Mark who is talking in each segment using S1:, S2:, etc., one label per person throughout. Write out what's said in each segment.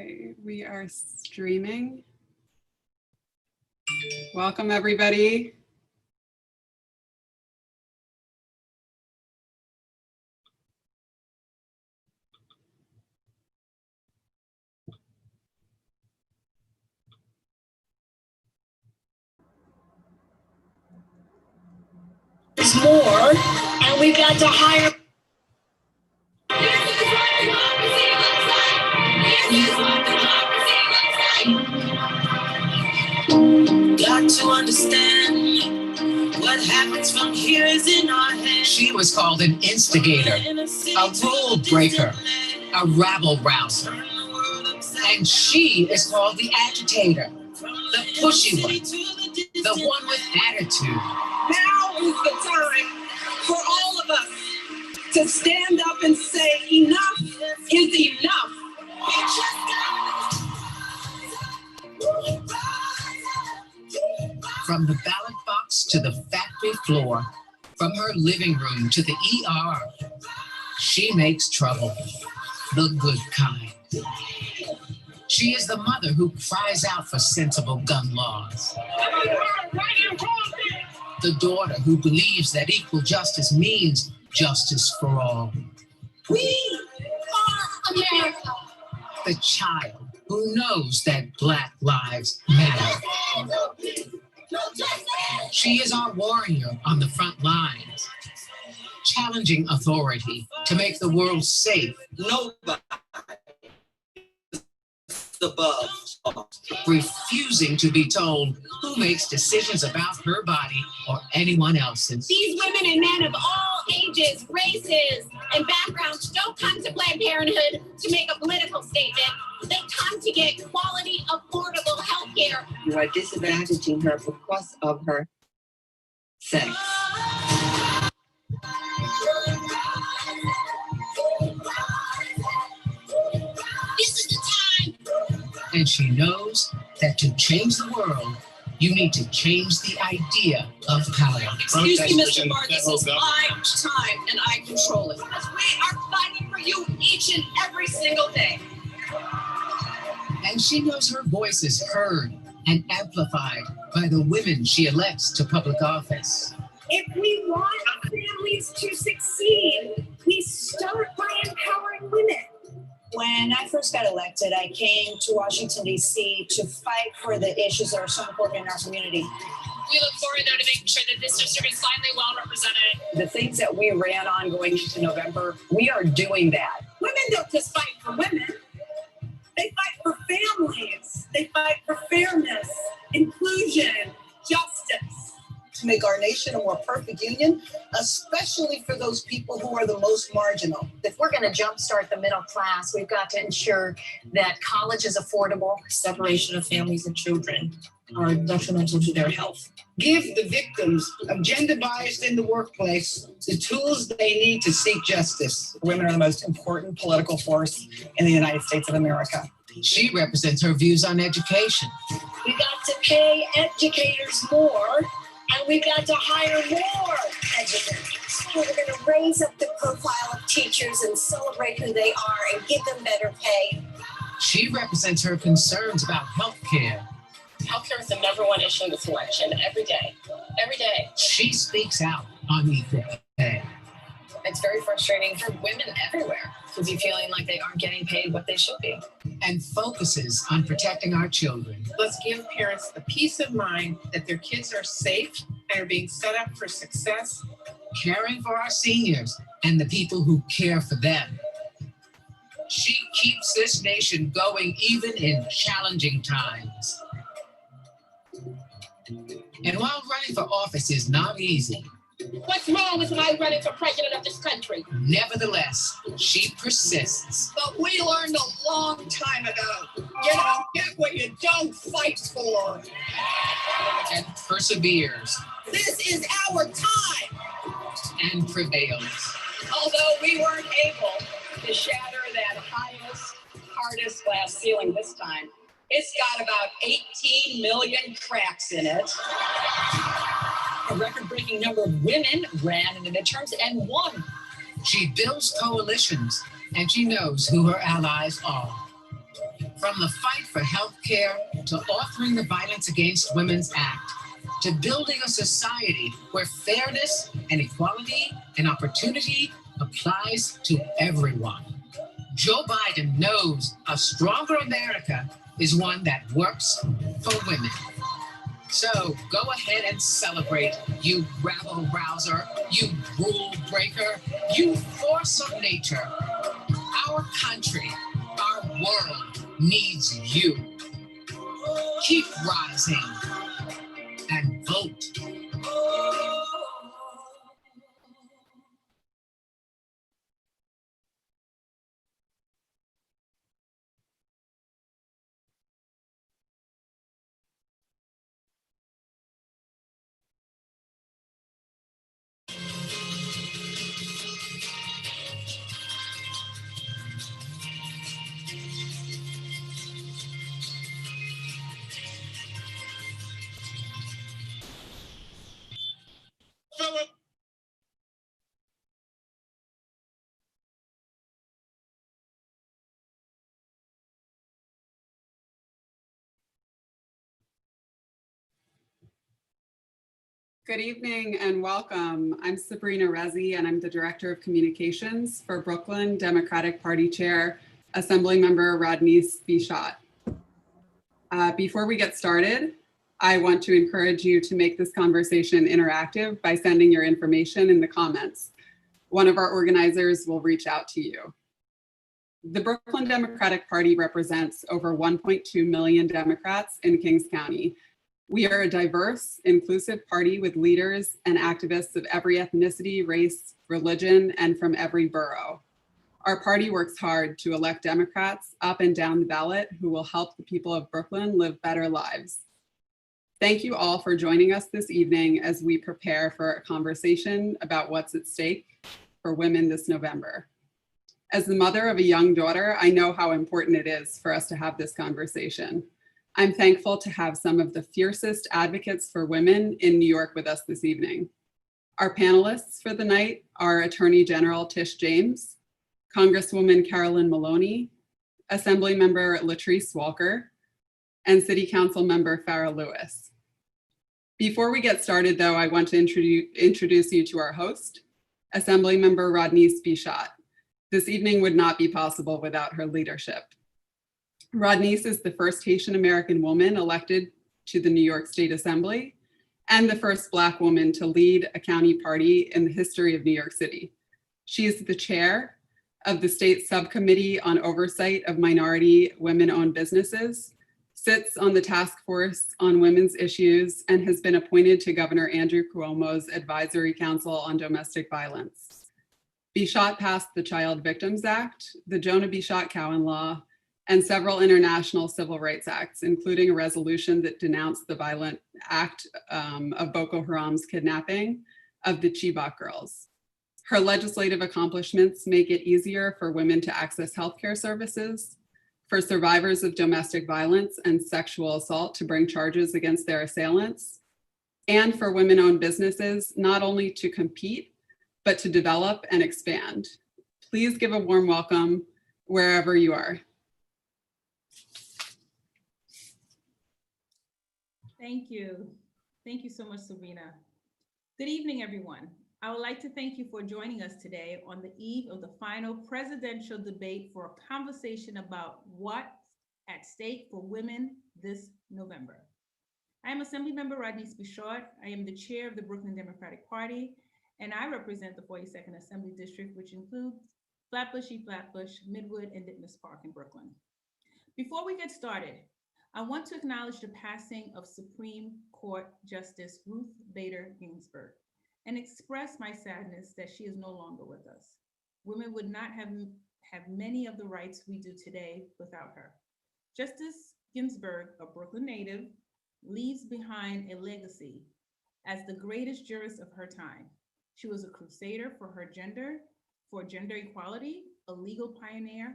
S1: Okay, we are streaming. Welcome, everybody.
S2: There's more, and we've got to hire. Got to understand what happens from here is in our hands.
S3: She was called an instigator, a rule breaker, a rabble rouser. And she is called the agitator, the pushy one, the one with attitude.
S2: Now is the time for all of us to stand up and say enough is enough.
S3: From the ballot box to the factory floor, from her living room to the ER, she makes trouble, the good kind. She is the mother who cries out for sensible gun laws. The daughter who believes that equal justice means justice for all.
S2: We are America.
S3: The child who knows that Black lives matter. She is our warrior on the front lines, challenging authority to make the world safe.
S2: Nobody above.
S3: Refusing to be told who makes decisions about her body or anyone else's.
S4: These women and men of all ages, races, and backgrounds don't come to Planned Parenthood to make a political statement. They come to get quality, affordable health care.
S5: You are disadvantaging her because of her sex.
S4: This is the time.
S3: And she knows that to change the world, you need to change the idea of power.
S2: Excuse me, Mr. Barr, this is my time and I control it. Because we are fighting for you each and every single day.
S3: And she knows her voice is heard and amplified by the women she elects to public office.
S4: If we want families to succeed, we start by empowering women.
S6: When I first got elected, I came to Washington, D.C. to fight for the issues that are so important in our community.
S7: We look forward, though, to making sure that this district is finally well represented.
S5: The things that we ran on going into November, we are doing that.
S2: Women don't just fight for women. They fight for families. They fight for fairness, inclusion, justice.
S8: To make our nation a more perfect union, especially for those people who are the most marginal.
S9: If we're going to jumpstart the middle class, we've got to ensure that college is affordable.
S6: Separation of families and children are detrimental to their health.
S8: Give the victims of gender bias in the workplace the tools they need to seek justice.
S10: Women are the most important political force in the United States of America.
S3: She represents her views on education.
S2: We got to pay educators more, and we've got to hire more educators.
S4: We're going to raise up the profile of teachers and celebrate who they are and give them better pay.
S3: She represents her concerns about health care.
S7: Healthcare is the #1 issue in this election every day. Every day.
S3: She speaks out on equal pay.
S7: It's very frustrating for women everywhere to be feeling like they aren't getting paid what they should be.
S3: And focuses on protecting our children.
S11: Let's give parents the peace of mind that their kids are safe and are being set up for success.
S3: Caring for our seniors and the people who care for them. She keeps this nation going even in challenging times. And while running for office is not easy,
S7: What's wrong with my running for president of this country?
S3: nevertheless, she persists.
S2: But we learned a long time ago, you don't get what you don't fight for.
S3: And perseveres.
S2: This is our time.
S3: And prevails.
S2: Although we weren't able to shatter that hardest glass ceiling this time, it's got about 18 million cracks in it.
S6: A record-breaking number of women ran in the midterms and won.
S3: She builds coalitions, and she knows who her allies are. From the fight for health care to authoring the Violence Against Women's Act, to building a society where fairness and equality and opportunity applies to everyone. Joe Biden knows a stronger America is one that works for women. So go ahead and celebrate, you rabble-rouser, you rule-breaker, you force of nature. Our country, our world needs you. Keep rising and vote.
S1: Good evening and welcome. I'm Sabrina Rezi and I'm the Director of Communications for Brooklyn Democratic Party Chair, Assemblymember Rodney Spichot. Before we get started, I want to encourage you to make this conversation interactive by sending your information in the comments. One of our organizers will reach out to you. The Brooklyn Democratic Party represents over 1.2 million Democrats in Kings County. We are a diverse, inclusive party with leaders and activists of every ethnicity, race, religion, and from every borough. Our party works hard to elect Democrats up and down the ballot who will help the people of Brooklyn live better lives. Thank you all for joining us this evening as we prepare for a conversation about what's at stake for women this November. As the mother of a young daughter, I know how important it is for us to have this conversation. I'm thankful to have some of the fiercest advocates for women in New York with us this evening. Our panelists for the night are Attorney General Tish James, Congresswoman Carolyn Maloney, Assemblymember Latrice Walker, and City Council Member Farah Lewis. Before we get started though, I want to introduce you to our host, Assemblymember Rodney Spichot. This evening would not be possible without her leadership. Rodney's is the first Haitian American woman elected to the New York State Assembly and the first Black woman to lead a county party in the history of New York City. She is the chair of the state subcommittee on oversight of minority women-owned businesses, sits on the task force on women's issues, and has been appointed to Governor Andrew Cuomo's Advisory Council on Domestic Violence. Spichot passed the Child Victims Act, the Jonah Spichot-Cowan Law, and several international civil rights acts, including a resolution that denounced the violent act of Boko Haram's kidnapping of the Chibok girls. Her legislative accomplishments make it easier for women to access healthcare services, for survivors of domestic violence and sexual assault to bring charges against their assailants, and for women-owned businesses not only to compete, but to develop and expand. Please give a warm welcome wherever you are.
S12: Thank you. Thank you so much, Sabrina. Good evening, everyone. I would like to thank you for joining us today on the eve of the final presidential debate for a conversation about what's at stake for women this November. I am Assemblymember Rodney Spichot. I am the chair of the Brooklyn Democratic Party, and I represent the 42nd Assembly District, which includes Flatbush, East Flatbush, Midwood, and Ditmas Park in Brooklyn. Before we get started, I want to acknowledge the passing of Supreme Court Justice Ruth Bader Ginsburg and express my sadness that she is no longer with us. Women would not have many of the rights we do today without her. Justice Ginsburg, a Brooklyn native, leaves behind a legacy as the greatest jurist of her time. She was a crusader for gender equality, a legal pioneer,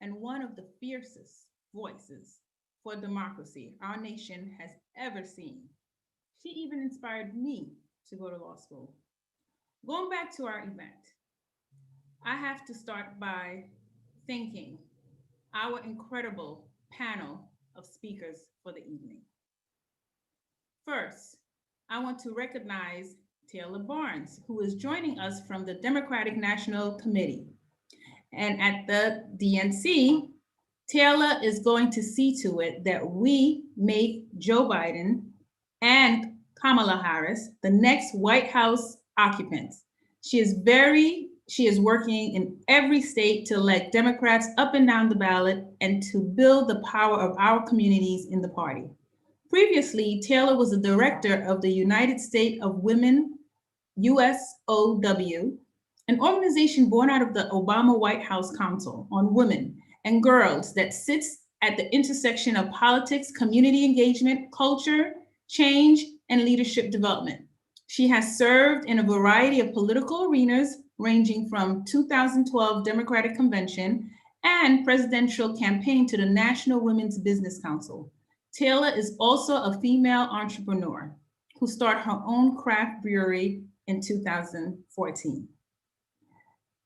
S12: and one of the fiercest voices for democracy our nation has ever seen. She even inspired me to go to law school. Going back to our event, I have to start by thanking our incredible panel of speakers for the evening. First, I want to recognize Taylor Barnes, who is joining us from the Democratic National Committee. And at the DNC, Taylor is going to see to it that we make Joe Biden and Kamala Harris the next White House occupants. She is working in every state to elect Democrats up and down the ballot and to build the power of our communities in the party. Previously, Taylor was the director of the United States of Women, USOW, an organization born out of the Obama White House Council on Women and Girls that sits at the intersection of politics, community engagement, culture, change, and leadership development. She has served in a variety of political arenas, ranging from 2012 Democratic Convention and presidential campaign to the National Women's Business Council. Taylor is also a female entrepreneur who started her own craft brewery in 2014.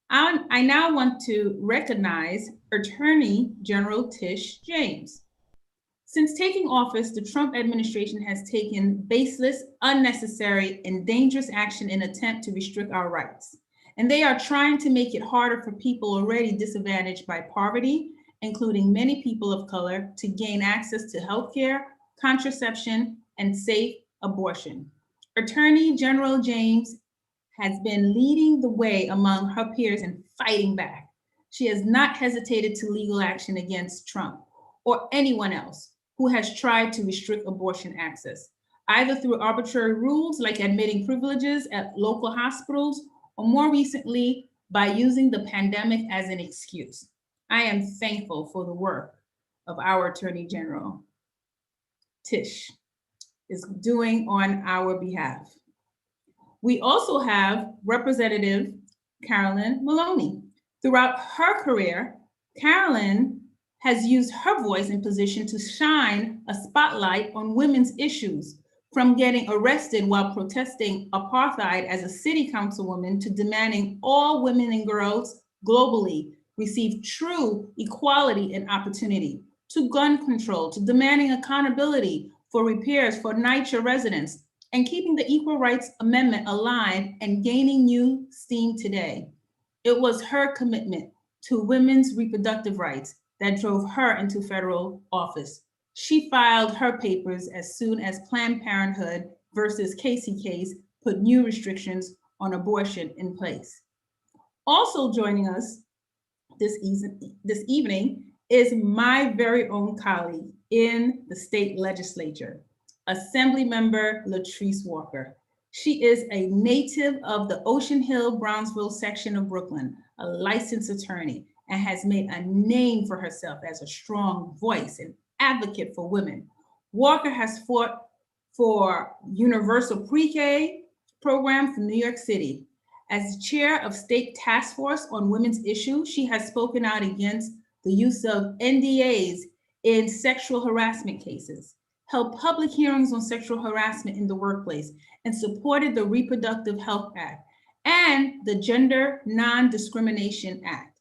S12: I now want to recognize Attorney General Tish James. Since taking office, the Trump administration has taken baseless, unnecessary, and dangerous action in an attempt to restrict our rights. And they are trying to make it harder for people already disadvantaged by poverty, including many people of color, to gain access to healthcare, contraception, and safe abortion. Attorney General James has been leading the way among her peers in fighting back. She has not hesitated to legal action against Trump or anyone else who has tried to restrict abortion access, either through arbitrary rules like admitting privileges at local hospitals, or more recently, by using the pandemic as an excuse. I am thankful for the work of our Attorney General, Tish, is doing on our behalf. We also have Representative Carolyn Maloney. Throughout her career, Carolyn has used her voice and position to shine a spotlight on women's issues, from getting arrested while protesting apartheid as a city councilwoman to demanding all women and girls globally receive true equality and opportunity, to gun control, to demanding accountability for repairs for NYCHA residents, and keeping the Equal Rights Amendment alive and gaining new steam today. It was her commitment to women's reproductive rights that drove her into federal office. She filed her papers as soon as Planned Parenthood versus Casey case put new restrictions on abortion in place. Also joining us this evening is my very own colleague in the state legislature, Assembly Member Latrice Walker. She is a native of the Ocean Hill, Brownsville section of Brooklyn, a licensed attorney, and has made a name for herself as a strong voice and advocate for women. Walker has fought for universal pre-K program for New York City. As chair of state task force on women's issues, she has spoken out against the use of NDAs in sexual harassment cases, held public hearings on sexual harassment in the workplace, and supported the Reproductive Health Act and the Gender Non-Discrimination Act.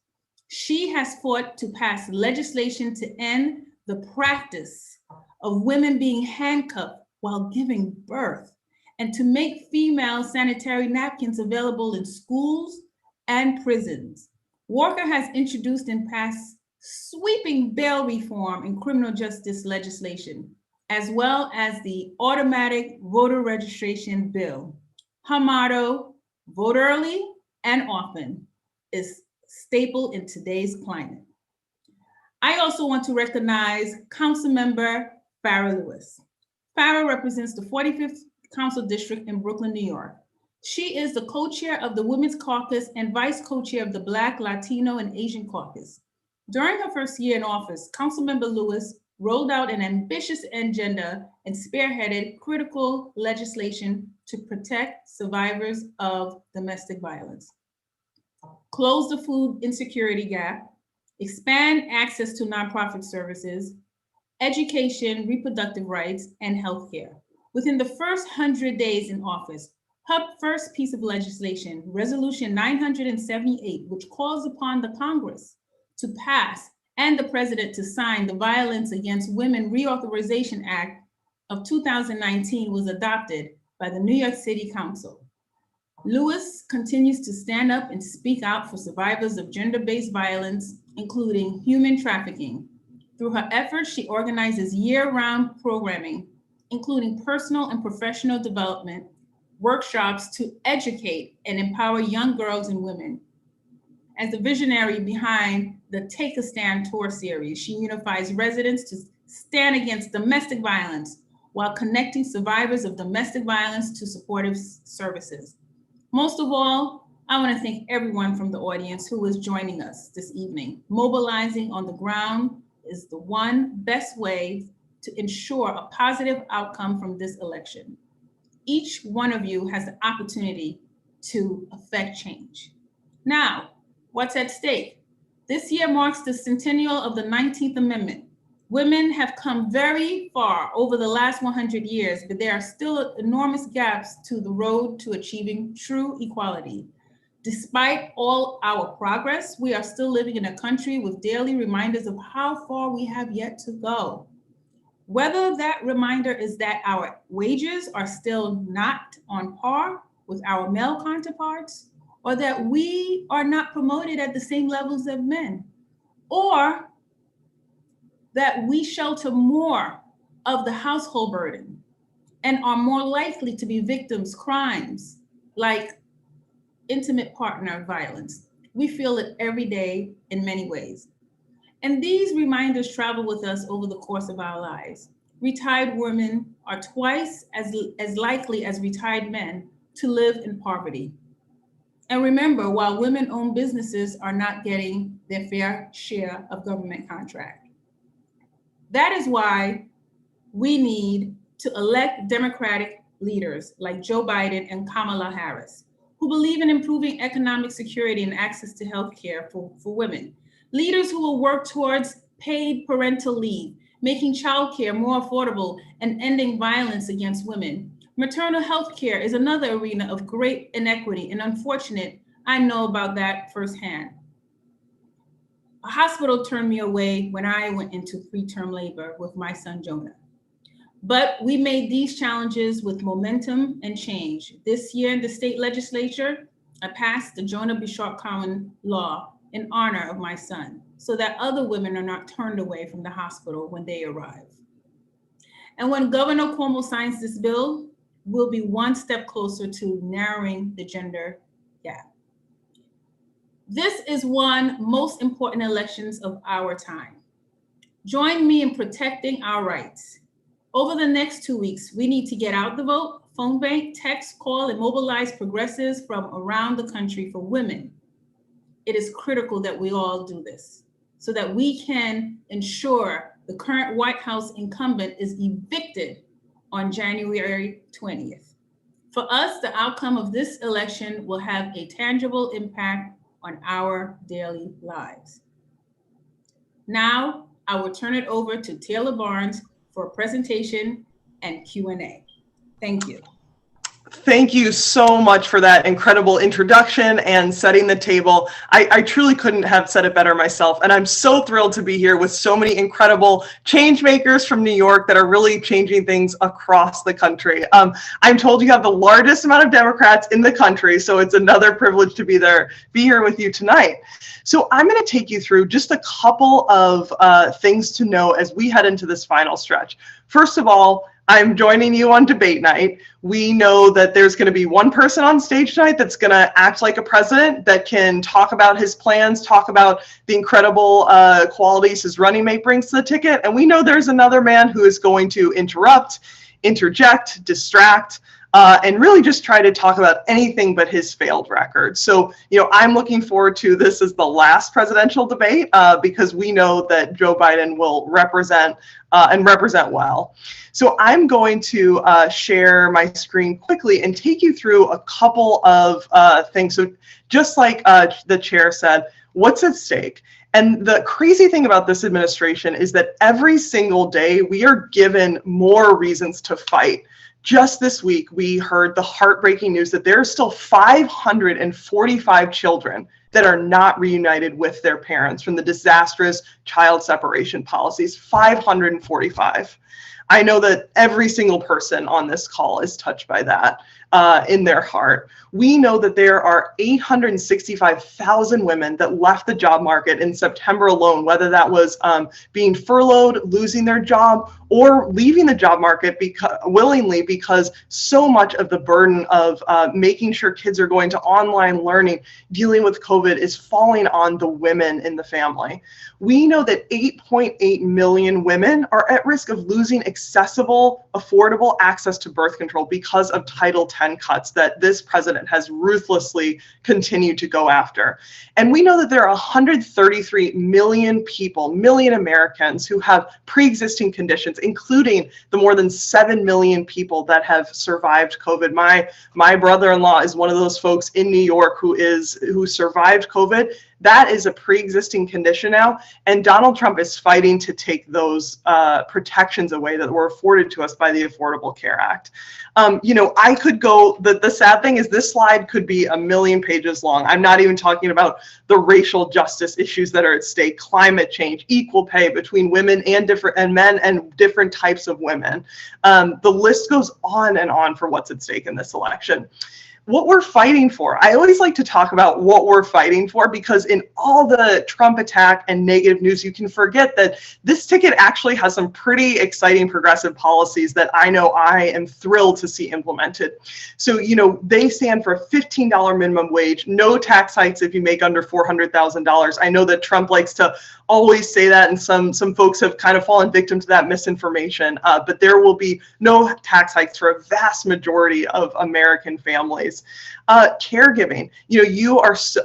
S12: She has fought to pass legislation to end the practice of women being handcuffed while giving birth, and to make female sanitary napkins available in schools and prisons. Walker has introduced and passed sweeping bail reform and criminal justice legislation, as well as the automatic voter registration bill. Her motto, vote early and often, is staple in today's climate. I also want to recognize Councilmember Farah Lewis. Farah represents the 45th Council District in Brooklyn, New York. She is the co-chair of the Women's Caucus and vice co-chair of the Black, Latino, and Asian Caucus. During her first year in office, Councilmember Lewis rolled out an ambitious agenda and spearheaded critical legislation to protect survivors of domestic violence, close the food insecurity gap, expand access to nonprofit services, education, reproductive rights, and healthcare. Within the first 100 days in office, her first piece of legislation, Resolution 978, which calls upon the Congress to pass and the president to sign the Violence Against Women Reauthorization Act of 2019 was adopted by the New York City Council. Lewis continues to stand up and speak out for survivors of gender-based violence, including human trafficking. Through her efforts, she organizes year-round programming, including personal and professional development, workshops to educate and empower young girls and women. As the visionary behind the Take a Stand tour series, she unifies residents to stand against domestic violence while connecting survivors of domestic violence to supportive services. Most of all, I want to thank everyone from the audience who is joining us this evening. Mobilizing on the ground is the one best way to ensure a positive outcome from this election. Each one of you has the opportunity to affect change. Now, what's at stake? This year marks the centennial of the 19th Amendment. Women have come very far over the last 100 years, but there are still enormous gaps to the road to achieving true equality. Despite all our progress, we are still living in a country with daily reminders of how far we have yet to go. Whether that reminder is that our wages are still not on par with our male counterparts, or that we are not promoted at the same levels as men, or that we shelter more of the household burden and are more likely to be victims of crimes like intimate partner violence. We feel it every day in many ways. And these reminders travel with us over the course of our lives. Retired women are twice as likely as retired men to live in poverty. And remember, while women-owned businesses are not getting their fair share of government contract. That is why we need to elect Democratic leaders like Joe Biden and Kamala Harris, who believe in improving economic security and access to healthcare for women. Leaders who will work towards paid parental leave, making childcare more affordable, and ending violence against women. Maternal health care is another arena of great inequity, and unfortunate, I know about that firsthand. A hospital turned me away when I went into preterm labor with my son, Jonah. But we made these challenges with momentum and change. This year in the state legislature, I passed the Jonah Bishop-Cowan law in honor of my son, so that other women are not turned away from the hospital when they arrive. And when Governor Cuomo signs this bill, we'll be one step closer to narrowing the gender gap. This is one most important elections of our time. Join me in protecting our rights. Over the next 2 weeks, we need to get out the vote, phone bank, text, call, and mobilize progressives from around the country for women. It is critical that we all do this so that we can ensure the current White House incumbent is evicted on January 20th. For us, the outcome of this election will have a tangible impact on our daily lives. Now, I will turn it over to Taylor Barnes for a presentation and Q&A. Thank you.
S13: Thank you so much for that incredible introduction and setting the table. I truly couldn't have said it better myself. And I'm so thrilled to be here with so many incredible change makers from New York that are really changing things across the country. I'm told you have the largest amount of Democrats in the country, so it's another privilege to be here with you tonight. So I'm going to take you through just a couple of things to know as we head into this final stretch. First of all, I'm joining you on debate night. We know that there's going to be one person on stage tonight that's going to act like a president, that can talk about his plans, talk about the incredible qualities his running mate brings to the ticket. And we know there's another man who is going to interrupt, interject, distract, and really just try to talk about anything but his failed record. So, I'm looking forward to this as the last presidential debate because we know that Joe Biden will represent and represent well. So I'm going to share my screen quickly and take you through a couple of things. So just like the chair said, what's at stake? And the crazy thing about this administration is that every single day we are given more reasons to fight. Just this week, we heard the heartbreaking news that there are still 545 children that are not reunited with their parents from the disastrous child separation policies. 545. I know that every single person on this call is touched by that in their heart. We know that there are 865,000 women that left the job market in September alone, whether that was being furloughed, losing their job, or leaving the job market willingly, because so much of the burden of making sure kids are going to online learning, dealing with COVID, is falling on the women in the family. We know that 8.8 million women are at risk of losing accessible, affordable access to birth control because of Title X cuts that this president has ruthlessly continued to go after. And we know that there are 133 million people, million Americans, who have pre-existing conditions, including the more than 7 million people that have survived COVID. My brother-in-law is one of those folks in New York who survived COVID. That is a pre-existing condition now, and Donald Trump is fighting to take those protections away that were afforded to us by the Affordable Care Act. I could go, the sad thing is this slide could be a million pages long. I'm not even talking about the racial justice issues that are at stake, climate change, equal pay between women and men and different types of women. The list goes on and on for what's at stake in this election. What we're fighting for. I always like to talk about what we're fighting for, because in all the Trump attack and negative news, you can forget that this ticket actually has some pretty exciting progressive policies that I know I am thrilled to see implemented. So, they stand for a $15 minimum wage, no tax hikes if you make under $400,000. I know that Trump likes to always say that, and some folks have kind of fallen victim to that misinformation, but there will be no tax hikes for a vast majority of American families. Caregiving,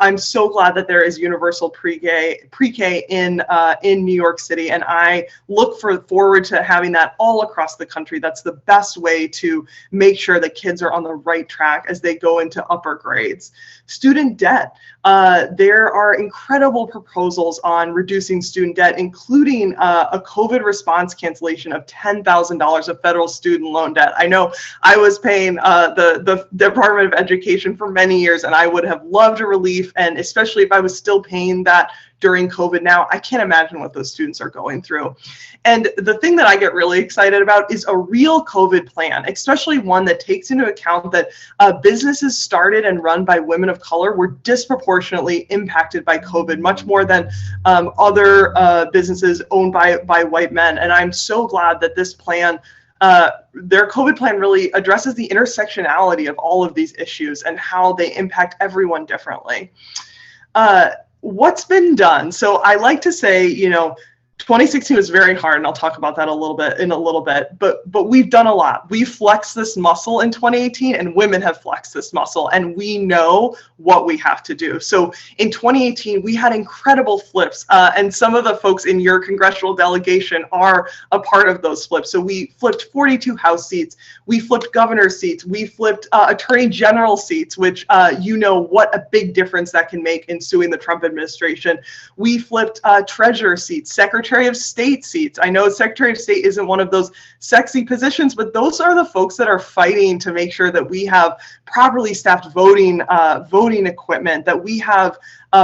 S13: I'm so glad that there is universal pre-K in New York City, and I look forward to having that all across the country. That's the best way to make sure that kids are on the right track as they go into upper grades. Student debt. There are incredible proposals on reducing student debt, including a COVID response cancellation of $10,000 of federal student loan debt. I know I was paying the Department of Education for many years, and I would have loved a relief, and especially if I was still paying that during COVID now, I can't imagine what those students are going through. And the thing that I get really excited about is a real COVID plan, especially one that takes into account that businesses started and run by women of color were disproportionately impacted by COVID, much more than other businesses owned by white men. And I'm so glad that this plan, their COVID plan, really addresses the intersectionality of all of these issues and how they impact everyone differently. What's been done? So I like to say, 2016 was very hard, and I'll talk about that in a little bit, but we've done a lot. We flexed this muscle in 2018, and women have flexed this muscle, and we know what we have to do. So in 2018, we had incredible flips, and some of the folks in your congressional delegation are a part of those flips. So we flipped 42 House seats, we flipped governor seats, we flipped attorney general seats, which what a big difference that can make in suing the Trump administration. We flipped treasurer seats, secretary of State seats. I know Secretary of State isn't one of those sexy positions, but those are the folks that are fighting to make sure that we have properly staffed voting equipment, that we have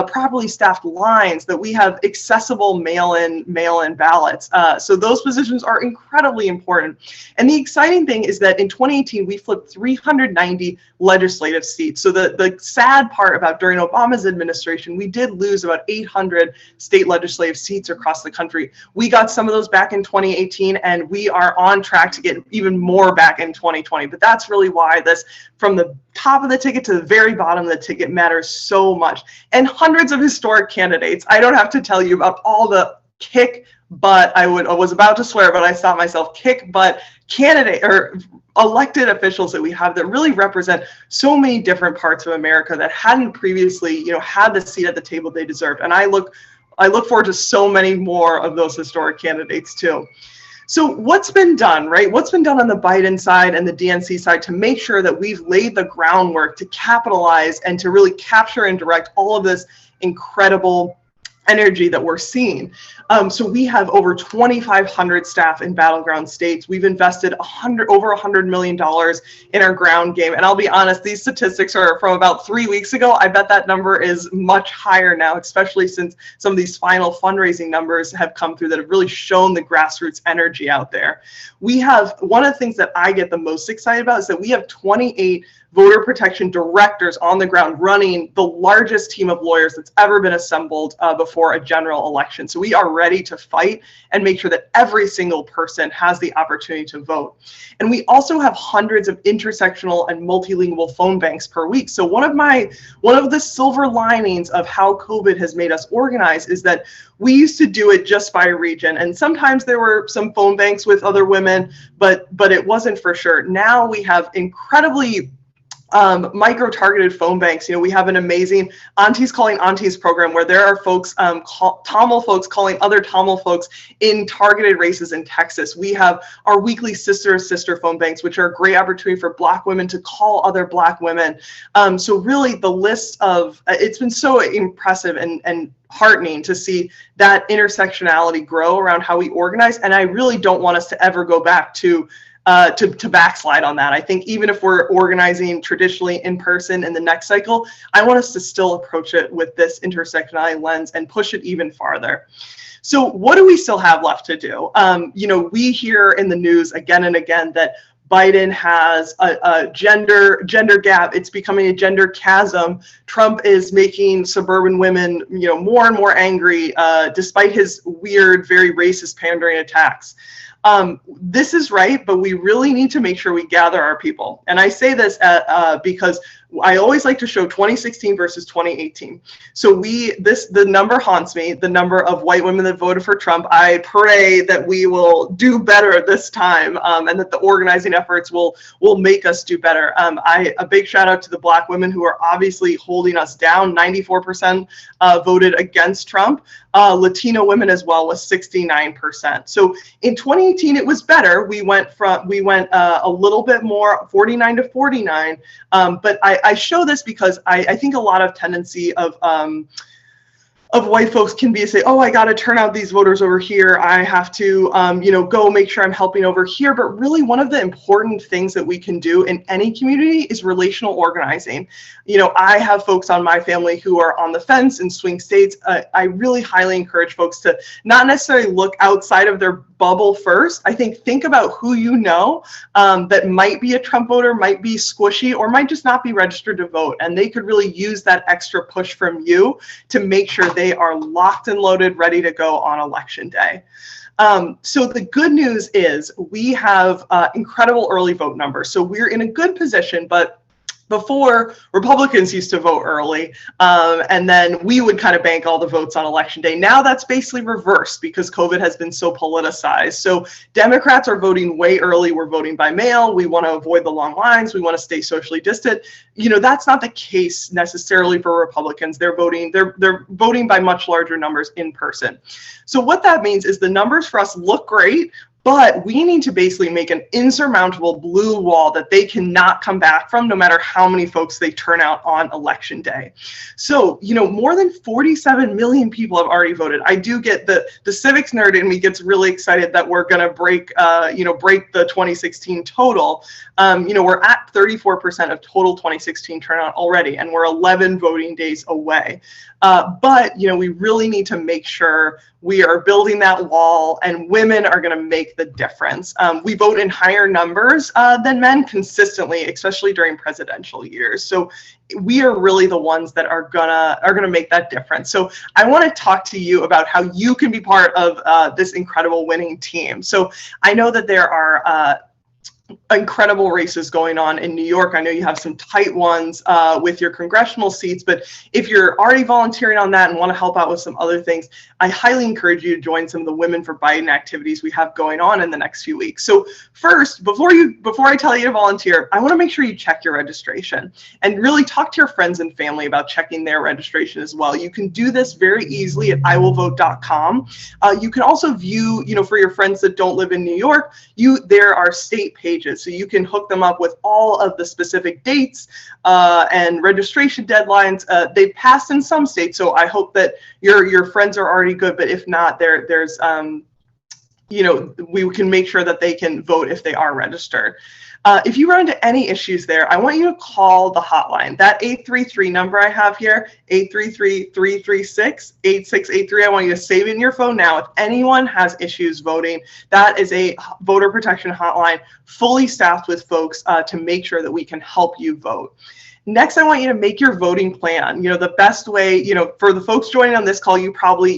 S13: properly staffed lines, that we have accessible mail-in ballots. So those positions are incredibly important. And the exciting thing is that in 2018, we flipped 390 legislative seats. So the sad part about during Obama's administration, we did lose about 800 state legislative seats across the country. We got some of those back in 2018, and we are on track to get even more back in 2020. But that's really why this, from the top of the ticket to the very bottom of the ticket, matters so much. And hundreds of historic candidates. I don't have to tell you about all the kick butt, I was about to swear, but I stopped myself, kick butt candidate or elected officials that we have that really represent so many different parts of America that hadn't previously, had the seat at the table they deserved. And I look forward to so many more of those historic candidates too. So what's been done, right? What's been done on the Biden side and the DNC side to make sure that we've laid the groundwork to capitalize and to really capture and direct all of this incredible energy that we're seeing. So we have over 2,500 staff in battleground states. We've invested over $100 million in our ground game. And I'll be honest, these statistics are from about 3 weeks ago. I bet that number is much higher now, especially since some of these final fundraising numbers have come through that have really shown the grassroots energy out there. We have, one of the things that I get the most excited about is that we have 28 voter protection directors on the ground running the largest team of lawyers that's ever been assembled before a general election. So we are ready to fight and make sure that every single person has the opportunity to vote. And we also have hundreds of intersectional and multilingual phone banks per week. So one of the silver linings of how COVID has made us organize is that we used to do it just by region, and sometimes there were some phone banks with other women, but it wasn't for sure. Now we have incredibly micro-targeted phone banks. You know, we have an amazing Aunties Calling Aunties program where there are folks, Tamil folks calling other Tamil folks in targeted races in Texas. We have our weekly sister phone banks, which are a great opportunity for Black women to call other Black women. So really the list of, it's been so impressive and heartening to see that intersectionality grow around how we organize. And I really don't want us to ever go back to backslide on that. I think even if we're organizing traditionally in person in the next cycle, I want us to still approach it with this intersectionality lens and push it even farther. So what do we still have left to do? You know, we hear in the news again and again that Biden has a gender gap. It's becoming a gender chasm. Trump is making suburban women, you know, more and more angry, despite his weird, very racist pandering attacks. This is right, but we really need to make sure we gather our people. And I say this because I always like to show 2016 versus 2018. So the number haunts me, the number of white women that voted for Trump. I pray that we will do better this time, and that the organizing efforts will make us do better. A big shout out to the Black women who are obviously holding us down. 94% voted against Trump. Latino women as well was 69%. So in 2018 it was better. We went a little bit more, 49 to 49. But I show this because I think a lot of tendency of white folks can be to say, oh, I got to turn out these voters over here. I have to, you know, go make sure I'm helping over here. But really, one of the important things that we can do in any community is relational organizing. You know, I have folks on my family who are on the fence in swing states. I really highly encourage folks to not necessarily look outside of their bubble first. I think about who you know that might be a Trump voter, might be squishy, or might just not be registered to vote. And they could really use that extra push from you to make sure they are locked and loaded, ready to go on election day. So the good news is we have incredible early vote numbers. So we're in a good position, but before, Republicans used to vote early, and then we would kind of bank all the votes on election day. Now that's basically reversed because COVID has been so politicized. So Democrats are voting way early. We're voting by mail. We want to avoid the long lines. We want to stay socially distant. You know, that's not the case necessarily for Republicans. They're voting by much larger numbers in person. So what that means is the numbers for us look great, but we need to basically make an insurmountable blue wall that they cannot come back from no matter how many folks they turn out on election day. So, you know, more than 47 million people have already voted. I do get the civics nerd in me gets really excited that we're going to break the 2016 total. You know, we're at 34% of total 2016 turnout already, and we're 11 voting days away. But, you know, we really need to make sure we are building that wall, and women are going to make the difference. We vote in higher numbers than men consistently, especially during presidential years. So we are really the ones that are gonna make that difference. So I want to talk to you about how you can be part of this incredible winning team. So I know that there are incredible races going on in New York. I know you have some tight ones with your congressional seats, but if you're already volunteering on that and want to help out with some other things, I highly encourage you to join some of the Women for Biden activities we have going on in the next few weeks. So first, before I tell you to volunteer, I want to make sure you check your registration and really talk to your friends and family about checking their registration as well. You can do this very easily at iwillvote.com. You can also view, you know, for your friends that don't live in New York, there are state pages pages. So you can hook them up with all of the specific dates and registration deadlines. They've passed in some states, so I hope that your friends are already good, but if not, there's you know, we can make sure that they can vote if they are registered. If you run into any issues there, I want you to call the hotline. That 833 number I have here, 833-336-8683. I want you to save it in your phone now. If anyone has issues voting, that is a voter protection hotline fully staffed with folks to make sure that we can help you vote. Next, I want you to make your voting plan. You know, the best way, you know, for the folks joining on this call, you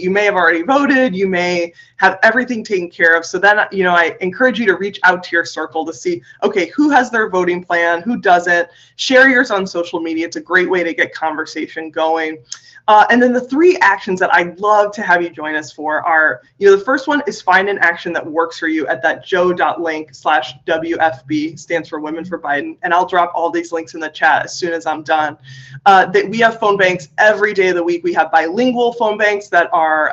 S13: may have already voted, you may have everything taken care of. So then, you know, I encourage you to reach out to your circle to see, okay, who has their voting plan, who doesn't. Share yours on social media. It's a great way to get conversation going. And then the 3 actions that I'd love to have you join us for are, you know, the first one is find an action that works for you at that joe.link/WFB, stands for Women for Biden. And I'll drop all these links in the chat as soon as I'm done. We have phone banks every day of the week. We have bilingual phone banks that are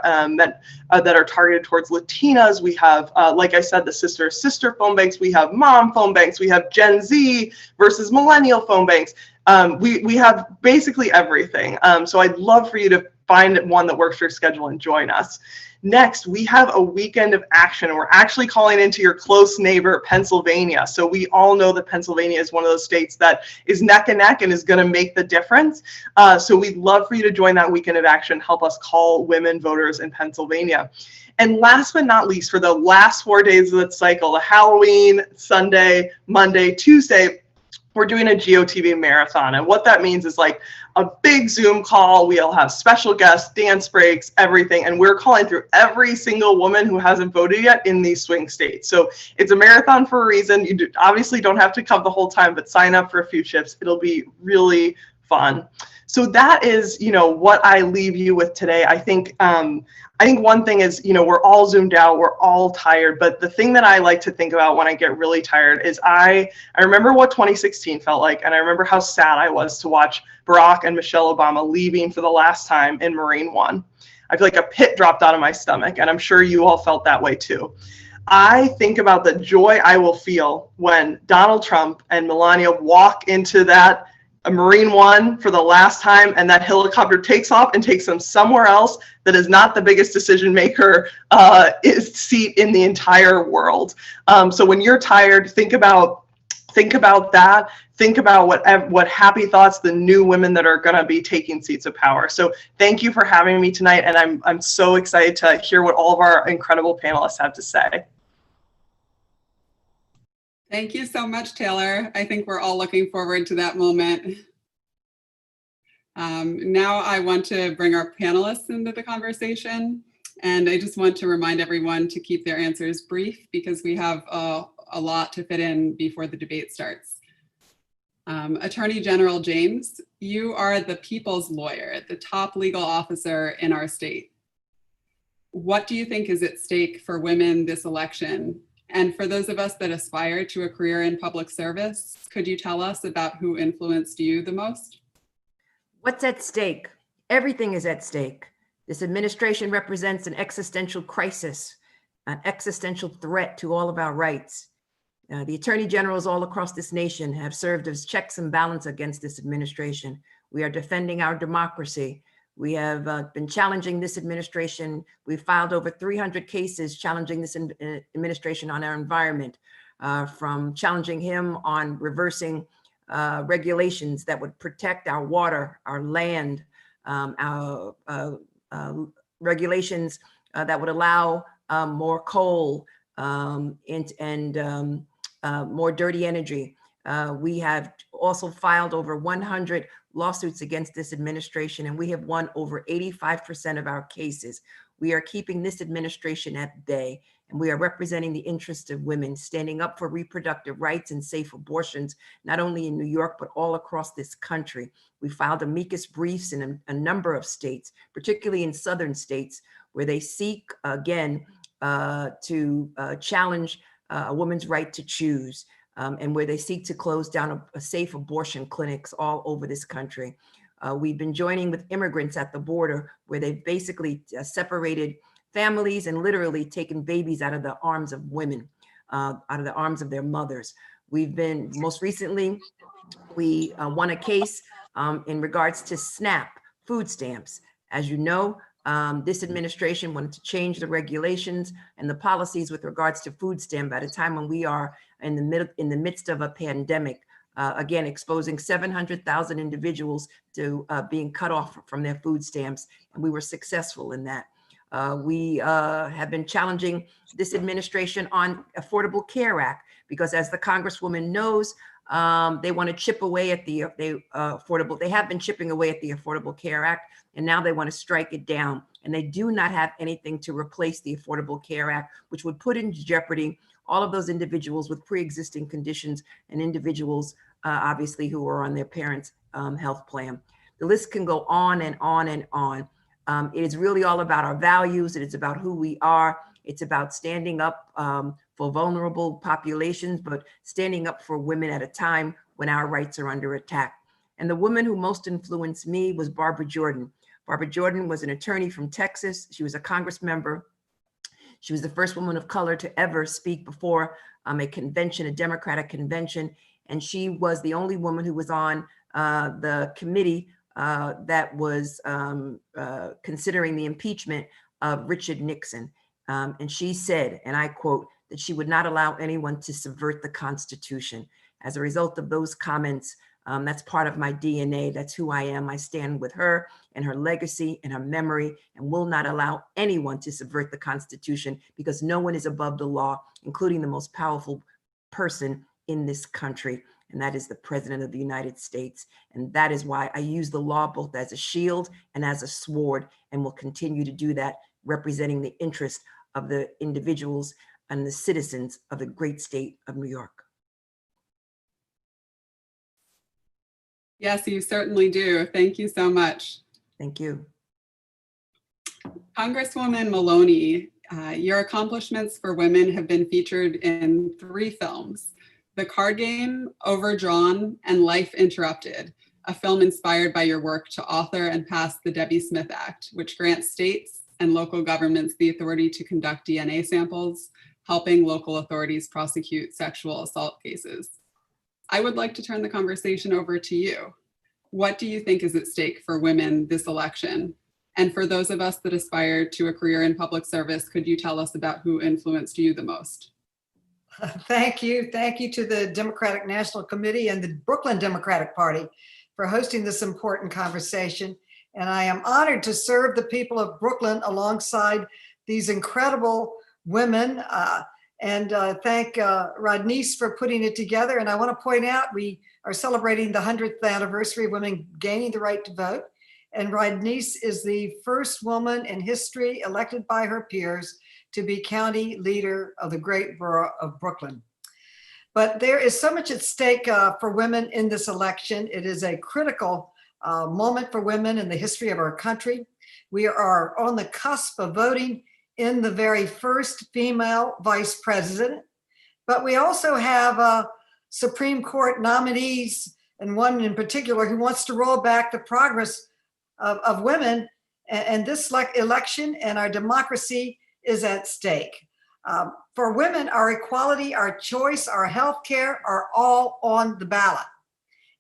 S13: targeted towards Latinas. We have, like I said, the sister phone banks. We have mom phone banks. We have Gen Z versus millennial phone banks. We have basically everything. So I'd love for you to find one that works for your schedule and join us. Next, we have a weekend of action. We're actually calling into your close neighbor, Pennsylvania. So we all know that Pennsylvania is one of those states that is neck and neck and is going to make the difference. So we'd love for you to join that weekend of action. Help us call women voters in Pennsylvania. And last but not least, for the last 4 days of the cycle, the Halloween, Sunday, Monday, Tuesday, we're doing a Geotv Marathon. And what that means is like a big Zoom call. We'll have special guests, dance breaks, everything. And we're calling through every single woman who hasn't voted yet in these swing states. So it's a marathon for a reason. You obviously don't have to come the whole time, but sign up for a few shifts. It'll be really fun. So that is, you know, what I leave you with today. I think one thing is, you know, we're all zoomed out, we're all tired, but the thing that I like to think about when I get really tired is I remember what 2016 felt like, and I remember how sad I was to watch Barack and Michelle Obama leaving for the last time in Marine One. I feel like a pit dropped out of my stomach, and I'm sure you all felt that way too. I think about the joy I will feel when Donald Trump and Melania walk into that Marine One for the last time, and that helicopter takes off and takes them somewhere else that is not the biggest decision maker seat in the entire world. So when you're tired, think about that. Think about what happy thoughts the new women that are going to be taking seats of power. So thank you for having me tonight, and I'm so excited to hear what all of our incredible panelists have to say.
S1: Thank you so much, Taylor. I think we're all looking forward to that moment. Now I want to bring our panelists into the conversation, and I just want to remind everyone to keep their answers brief because we have a lot to fit in before the debate starts. Attorney General James, you are the people's lawyer, the top legal officer in our state. What do you think is at stake for women this election? And for those of us that aspire to a career in public service, could you tell us about who influenced you the most?
S14: What's at stake? Everything is at stake. This administration represents an existential crisis, an existential threat to all of our rights. The attorney generals all across this nation have served as checks and balance against this administration. We are defending our democracy. We have been challenging this administration. We've filed over 300 cases challenging this administration on our environment, from challenging him on reversing regulations that would protect our water, our land, our regulations that would allow more coal and more dirty energy. We have also filed over 100 lawsuits against this administration, and we have won over 85% of our cases. We are keeping this administration at bay, and we are representing the interests of women, standing up for reproductive rights and safe abortions, not only in New York, but all across this country. We filed amicus briefs in a number of states, particularly in southern states, where they seek, again, to challenge a woman's right to choose. And where they seek to close down a safe abortion clinics all over this country. We've been joining with immigrants at the border, where they've basically separated families and literally taken babies out of the arms of women, out of the arms of their mothers. Most recently, we won a case in regards to SNAP food stamps. As you know, this administration wanted to change the regulations and the policies with regards to food stamp at a time when we are in the midst of a pandemic, again, exposing 700,000 individuals to being cut off from their food stamps. And we were successful in that. We have been challenging this administration on Affordable Care Act, because as the Congresswoman knows, they want to chip away at the they have been chipping away at the Affordable Care Act, and now they want to strike it down. And they do not have anything to replace the Affordable Care Act, which would put into jeopardy all of those individuals with pre-existing conditions and individuals, obviously, who are on their parents' health plan. The list can go on and on and on. It is really all about our values. It is about who we are. It's about standing up for vulnerable populations, but standing up for women at a time when our rights are under attack. And the woman who most influenced me was Barbara Jordan. Barbara Jordan was an attorney from Texas. She was a Congress member. She was the first woman of color to ever speak before a convention, a Democratic convention. And she was the only woman who was on the committee that was considering the impeachment of Richard Nixon. And she said, and I quote, that she would not allow anyone to subvert the Constitution. As a result of those comments, that's part of my DNA. That's who I am. I stand with her and her legacy and her memory, and will not allow anyone to subvert the Constitution, because no one is above the law, including the most powerful person in this country, and that is the President of the United States. And that is why I use the law both as a shield and as a sword, and will continue to do that, representing the interest of the individuals and the citizens of the great state of New York.
S1: Yes, you certainly do. Thank you so much.
S14: Thank you.
S1: Congresswoman Maloney, your accomplishments for women have been featured in 3 films: The Card Game, Overdrawn, and Life Interrupted, a film inspired by your work to author and pass the Debbie Smith Act, which grants states and local governments the authority to conduct DNA samples, helping local authorities prosecute sexual assault cases. I would like to turn the conversation over to you. What do you think is at stake for women this election? And for those of us that aspire to a career in public service, could you tell us about who influenced you the most?
S15: Thank you. Thank you to the Democratic National Committee and the Brooklyn Democratic Party for hosting this important conversation. And I am honored to serve the people of Brooklyn alongside these incredible women, and thank Rodnice for putting it together. And I want to point out, we are celebrating the 100th anniversary of women gaining the right to vote. And Rodnice is the first woman in history elected by her peers to be county leader of the great borough of Brooklyn. But there is so much at stake for women in this election. It is a critical moment for women in the history of our country. We are on the cusp of voting in the very first female vice president, but we also have Supreme Court nominees, and one in particular who wants to roll back the progress of women, and this election and our democracy is at stake. For women, our equality, our choice, our health care are all on the ballot.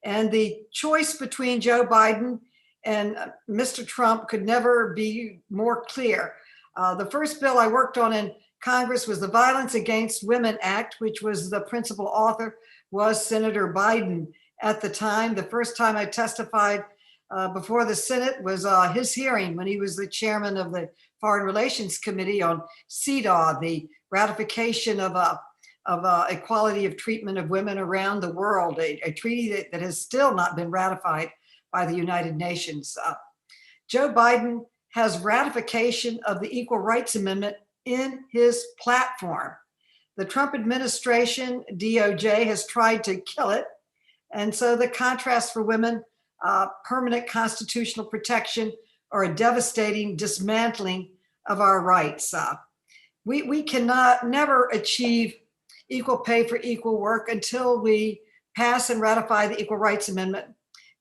S15: And the choice between Joe Biden and Mr. Trump could never be more clear. The first bill I worked on in Congress was the Violence Against Women Act, which was the principal author was Senator Biden at the time. The first time I testified before the Senate was his hearing when he was the chairman of the Foreign Relations Committee on CEDAW, the ratification of equality of treatment of women around the world, a treaty that has still not been ratified by the United Nations. Joe Biden has ratification of the Equal Rights Amendment in his platform. The Trump administration, DOJ, has tried to kill it. And so the contrast for women, permanent constitutional protection, or a devastating dismantling of our rights. We cannot never achieve equal pay for equal work until we pass and ratify the Equal Rights Amendment,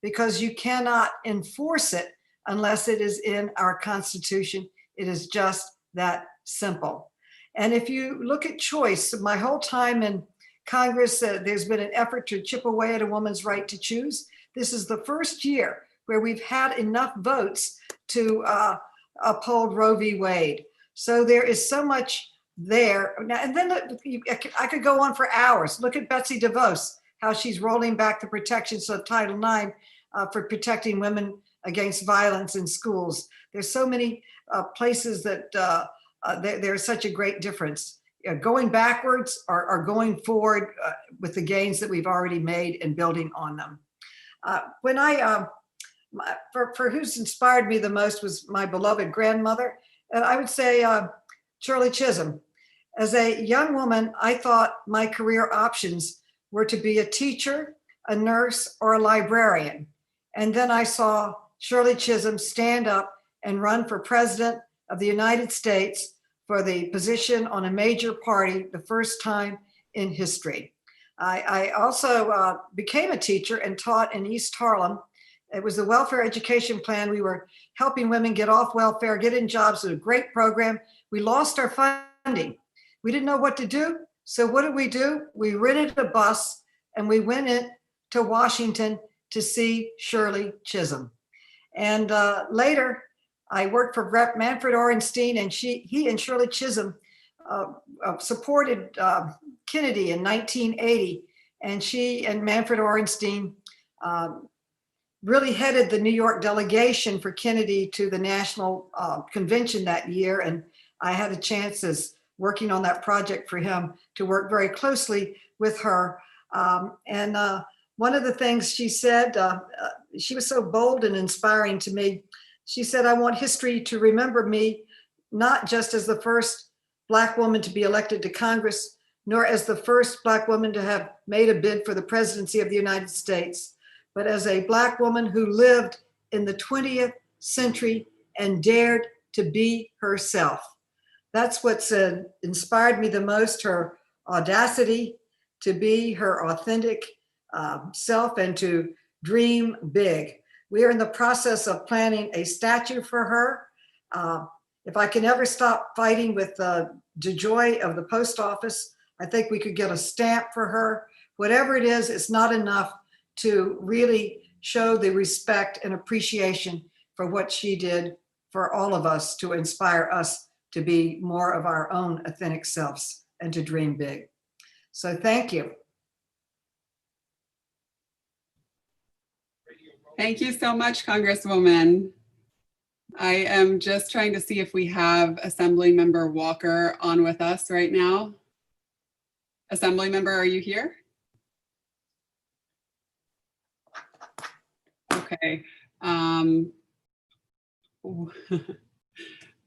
S15: because you cannot enforce it unless it is in our Constitution. It is just that simple. And if you look at choice, my whole time in Congress, there's been an effort to chip away at a woman's right to choose. This is the first year where we've had enough votes to uphold Roe v. Wade. So there is so much there. Now, and then I could go on for hours. Look at Betsy DeVos, how she's rolling back the protections of Title IX for protecting women against violence in schools. There's so many places that there's such a great difference. Going backwards or going forward with the gains that we've already made and building on them. When for who's inspired me the most was my beloved grandmother, and I would say Shirley Chisholm. As a young woman, I thought my career options were to be a teacher, a nurse, or a librarian. And then I saw Shirley Chisholm stand up and run for president of the United States for the position on a major party, the first time in history. I also became a teacher and taught in East Harlem. It was the welfare education plan. We were helping women get off welfare, get in jobs. It was a great program. We lost our funding. We didn't know what to do. So what did we do? We rented a bus and we went to Washington to see Shirley Chisholm. And later, I worked for Rep. Manfred Orenstein, and he and Shirley Chisholm supported Kennedy in 1980. And she and Manfred Orenstein really headed the New York delegation for Kennedy to the National Convention that year. And I had a chance, as working on that project for him, to work very closely with her. And one of the things she said, she was so bold and inspiring to me. She said, I want history to remember me, not just as the first Black woman to be elected to Congress, nor as the first Black woman to have made a bid for the presidency of the United States, but as a Black woman who lived in the 20th century and dared to be herself. That's what's inspired me the most, her audacity to be her authentic self and to dream big. We are in the process of planning a statue for her. If I can ever stop fighting with DeJoy of the post office, I think we could get a stamp for her. Whatever it is, it's not enough to really show the respect and appreciation for what she did for all of us, to inspire us to be more of our own authentic selves and to dream big. So thank you.
S1: Thank you so much, Congresswoman. I am just trying to see if we have Assemblymember Walker on with us right now. Assemblymember, are you here? Okay.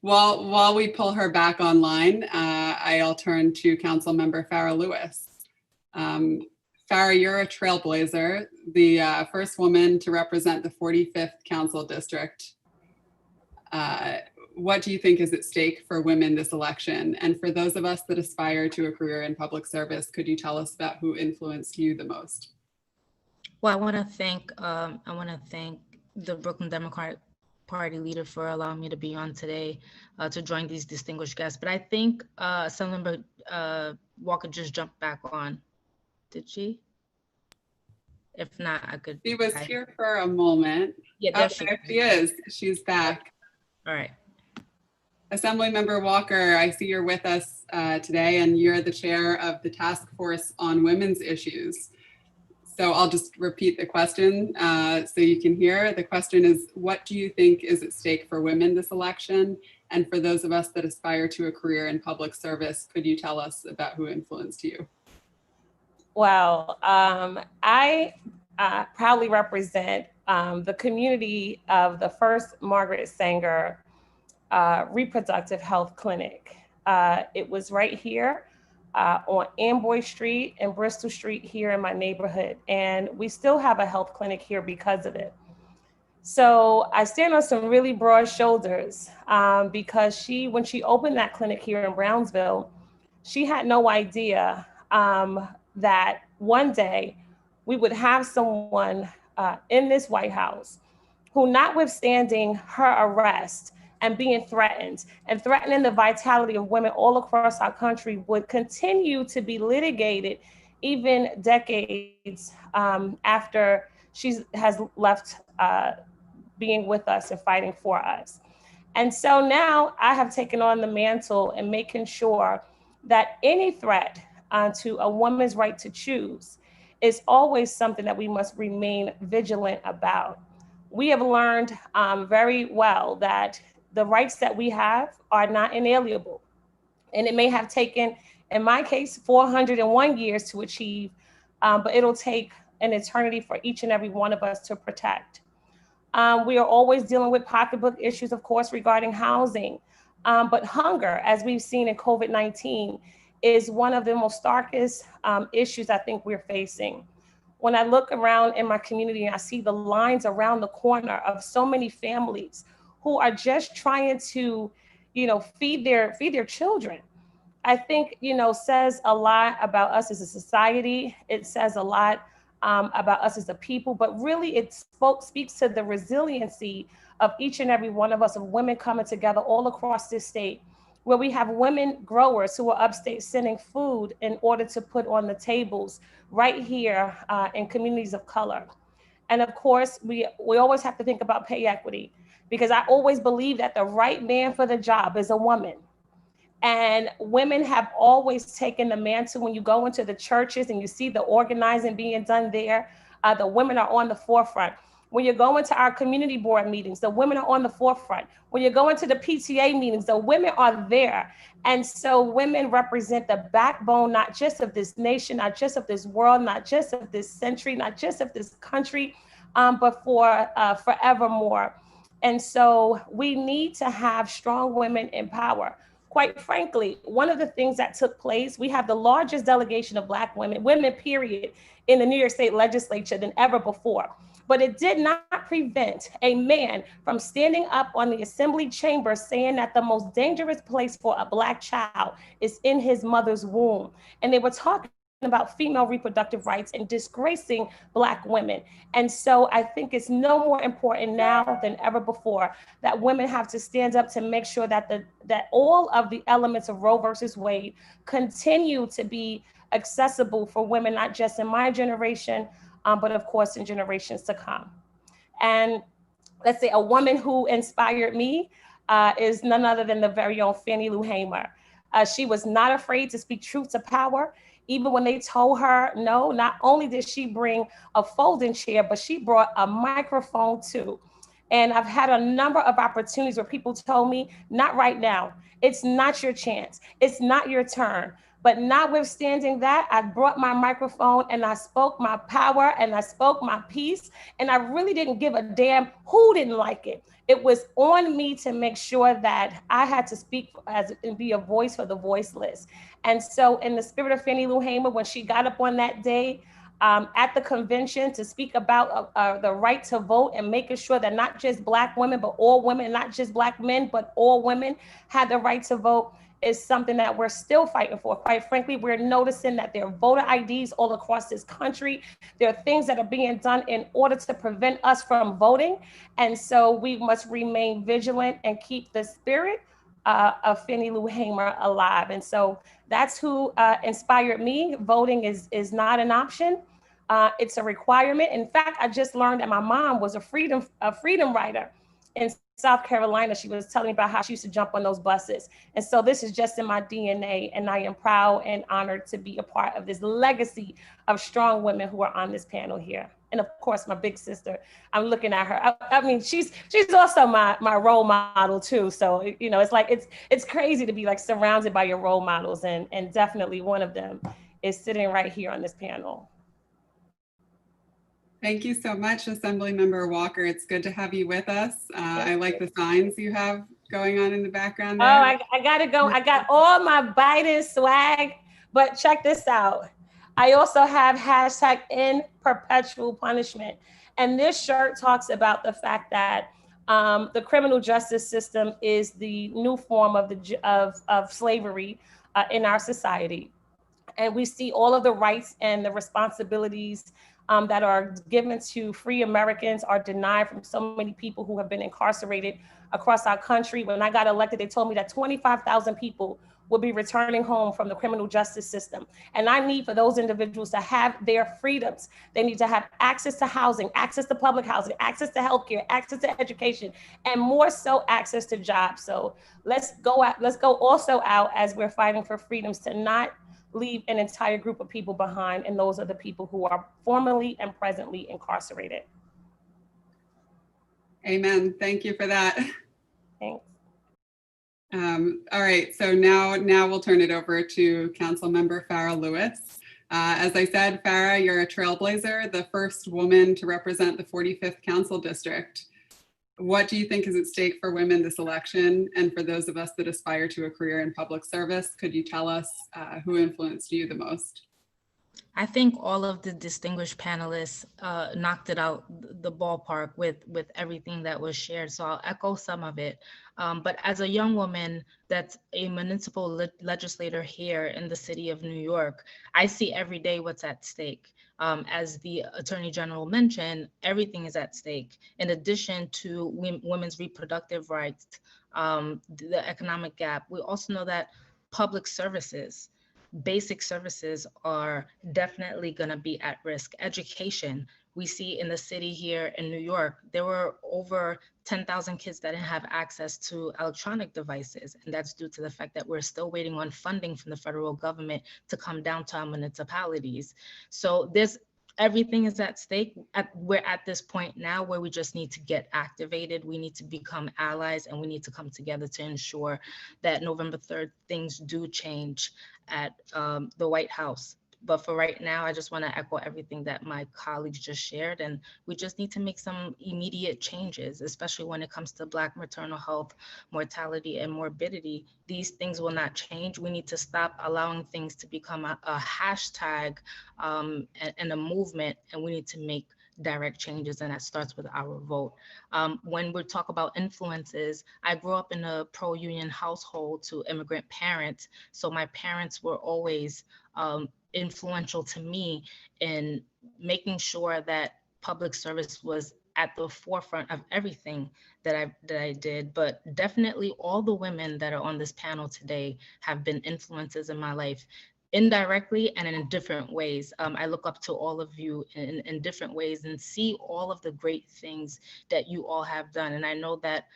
S1: While we pull her back online, I'll turn to Councilmember Farah Lewis. Farah, you're a trailblazer, the first woman to represent the 45th Council District. What do you think is at stake for women this election? And for those of us that aspire to a career in public service, could you tell us about who influenced you the most?
S16: Well, I want to thank the Brooklyn Democratic Party leader for allowing me to be on today to join these distinguished guests. But I think Assemblymember Walker just jumped back on. Did she? If not, I could.
S1: She was here for a moment.
S16: Yeah,
S1: there she is. She's back.
S16: All right.
S1: Assemblymember Walker, I see you're with us today, and you're the chair of the Task Force on Women's Issues. So I'll just repeat the question so you can hear. The question is, what do you think is at stake for women this election? And for those of us that aspire to a career in public service, could you tell us about who influenced you?
S17: Well, I proudly represent the community of the first Margaret Sanger reproductive health clinic. It was right here on Amboy Street and Bristol Street here in my neighborhood. And we still have a health clinic here because of it. So I stand on some really broad shoulders because when she opened that clinic here in Brownsville, she had no idea that one day we would have someone in this White House who, notwithstanding her arrest and being threatened and threatening the vitality of women all across our country, would continue to be litigated even decades after she has left being with us and fighting for us. And so now I have taken on the mantle and making sure that any threat to a woman's right to choose is always something that we must remain vigilant about. We have learned very well that the rights that we have are not inalienable. And it may have taken, in my case, 401 years to achieve, but it'll take an eternity for each and every one of us to protect. We are always dealing with pocketbook issues, of course, regarding housing. But hunger, as we've seen in COVID-19, is one of the most starkest issues I think we're facing. When I look around in my community and I see the lines around the corner of so many families who are just trying to, feed their children, I think, says a lot about us as a society. It says a lot about us as a people, but really it speaks to the resiliency of each and every one of us, of women coming together all across this state, where we have women growers who are upstate sending food in order to put on the tables right here in communities of color. And of course, we always have to think about pay equity, because I always believe that the right man for the job is a woman. And women have always taken the mantle. When you go into the churches and you see the organizing being done there, the women are on the forefront. When you go into our community board meetings, the women are on the forefront. When you go into the PTA meetings, the women are there. And so women represent the backbone, not just of this nation, not just of this world, not just of this century, not just of this country, but for forevermore. And so we need to have strong women in power. Quite frankly, one of the things that took place, we have the largest delegation of Black women period, in the New York State legislature than ever before. But it did not prevent a man from standing up on the assembly chamber saying that the most dangerous place for a Black child is in his mother's womb. And they were talking about female reproductive rights and disgracing Black women. And so I think it's no more important now than ever before that women have to stand up to make sure that that all of the elements of Roe versus Wade continue to be accessible for women, not just in my generation, but of course in generations to come. And let's say a woman who inspired me is none other than the very own Fannie Lou Hamer. She was not afraid to speak truth to power. Even when they told her no, not only did she bring a folding chair, but she brought a microphone too. And I've had a number of opportunities where people told me, not right now. It's not your chance. It's not your turn. But notwithstanding that, I brought my microphone and I spoke my power and I spoke my piece. And I really didn't give a damn who didn't like it. It was on me to make sure that I had to speak and be a voice for the voiceless. And so in the spirit of Fannie Lou Hamer, when she got up on that day at the convention to speak about the right to vote and making sure that not just Black women, but all women, not just Black men, but all women had the right to vote, is something that we're still fighting for. Quite frankly, we're noticing that there are voter IDs all across this country. There are things that are being done in order to prevent us from voting. And so we must remain vigilant and keep the spirit of Fannie Lou Hamer alive. And so that's who inspired me. Voting is not an option. It's a requirement. In fact, I just learned that my mom was a freedom rider in South Carolina. She was telling me about how she used to jump on those buses. And so this is just in my DNA, and I am proud and honored to be a part of this legacy of strong women who are on this panel here. And of course, my big sister, I'm looking at her. I mean, she's also my role model too. So, it's like, it's crazy to be like surrounded by your role models, and definitely one of them is sitting right here on this panel.
S1: Thank you so much, Assemblymember Walker. It's good to have you with us. I like the signs you have going on in the background there.
S17: Oh, I gotta go. I got all my Biden swag, but check this out. I also have hashtag in perpetual punishment. And this shirt talks about the fact that the criminal justice system is the new form of slavery in our society. And we see all of the rights and the responsibilities that are given to free Americans are denied from so many people who have been incarcerated across our country. When I got elected, they told me that 25,000 people will be returning home from the criminal justice system. And I need for those individuals to have their freedoms. They need to have access to housing, access to public housing, access to healthcare, access to education, and more so access to jobs. So let's go also out as we're fighting for freedoms to not leave an entire group of people behind. And those are the people who are formerly and presently incarcerated.
S1: Amen. Thank you for that.
S17: Thanks.
S1: All right, so now we'll turn it over to Councilmember Farah Lewis. As I said, Farah, you're a trailblazer, the first woman to represent the 45th Council District. What do you think is at stake for women this election? And for those of us that aspire to a career in public service, could you tell us who influenced you the most?
S16: I think all of the distinguished panelists knocked it out the ballpark with everything that was shared. So I'll echo some of it. But as a young woman that's a municipal legislator here in the city of New York, I see every day what's at stake. As the Attorney General mentioned, everything is at stake. In addition to women's reproductive rights, the economic gap, we also know that public services, basic services are definitely going to be at risk. Education, we see in the city here in New York, there were over 10,000 kids that didn't have access to electronic devices. And that's due to the fact that we're still waiting on funding from the federal government to come down to our municipalities. So everything is at stake. We're at this point now where we just need to get activated. We need to become allies, and we need to come together to ensure that November 3rd, things do change at the White House. But for right now, I just want to echo everything that my colleagues just shared. And we just need to make some immediate changes, especially when it comes to Black maternal health, mortality, and morbidity. These things will not change. We need to stop allowing things to become a hashtag and a movement, and we need to make direct changes, and that starts with our vote. When we talk about influences, I grew up in a pro-union household to immigrant parents, so my parents were always influential to me in making sure that public service was at the forefront of everything that I did. But definitely all the women that are on this panel today have been influences in my life, indirectly and in different ways. I look up to all of you in different ways and see all of the great things that you all have done. And I know that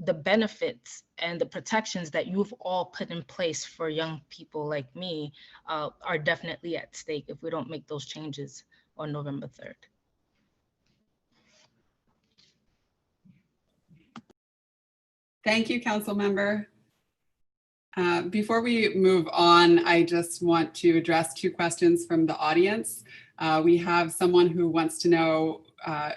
S16: the benefits and the protections that you've all put in place for young people like me are definitely at stake if we don't make those changes on November 3rd.
S1: Thank you, Council Member. Before we move on, I just want to address two questions from the audience. We have someone who wants to know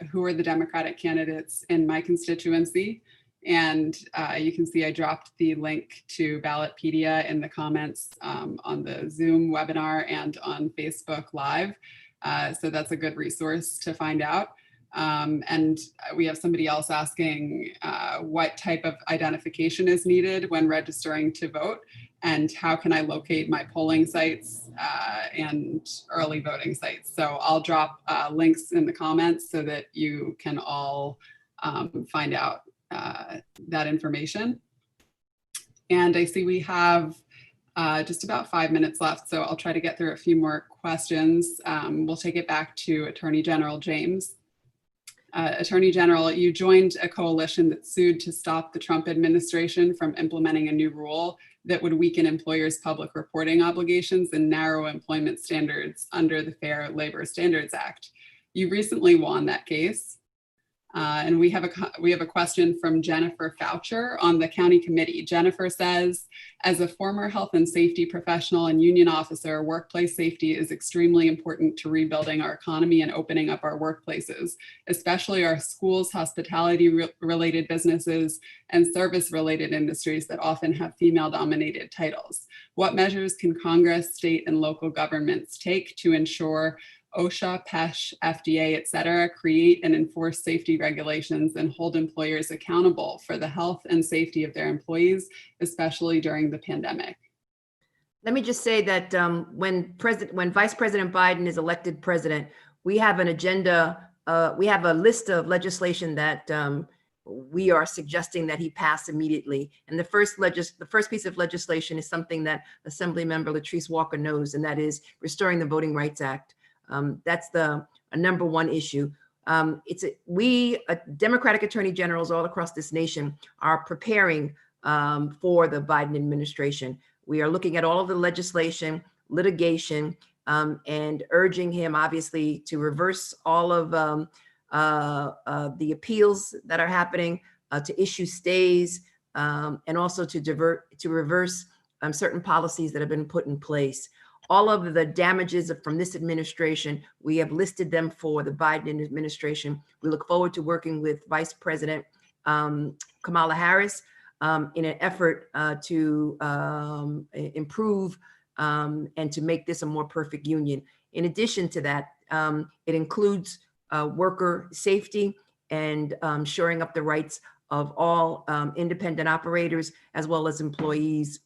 S1: who are the Democratic candidates in my constituency. And you can see I dropped the link to Ballotpedia in the comments on the Zoom webinar and on Facebook Live. So that's a good resource to find out. And we have somebody else asking what type of identification is needed when registering to vote, and how can I locate my polling sites and early voting sites. So I'll drop links in the comments so that you can all find out that information. And I see we have just about 5 minutes left, so I'll try to get through a few more questions. We'll take it back to Attorney General James. Attorney General, you joined a coalition that sued to stop the Trump administration from implementing a new rule that would weaken employers' public reporting obligations and narrow employment standards under the Fair Labor Standards Act. You recently won that case. And we have a question from Jennifer Foucher on the county committee. Jennifer says, as a former health and safety professional and union officer, workplace safety is extremely important to rebuilding our economy and opening up our workplaces, especially our schools, hospitality-related businesses, and service-related industries that often have female-dominated titles. What measures can Congress, state, and local governments take to ensure OSHA, PESH, FDA, et cetera, create and enforce safety regulations and hold employers accountable for the health and safety of their employees, especially during the pandemic?
S14: Let me just say that when Vice President Biden is elected president, we have an agenda, we have a list of legislation that we are suggesting that he pass immediately. And the first piece of legislation is something that Assemblymember Latrice Walker knows, and that is restoring the Voting Rights Act. That's the number one issue. Democratic attorney generals all across this nation are preparing for the Biden administration. We are looking at all of the legislation, litigation, and urging him, obviously, to reverse all of the appeals that are happening, to issue stays, and also to reverse certain policies that have been put in place. All of the damages from this administration, we have listed them for the Biden administration. We look forward to working with Vice President Kamala Harris in an effort to improve and to make this a more perfect union. In addition to that, it includes worker safety and shoring up the rights of all independent operators, as well as employees,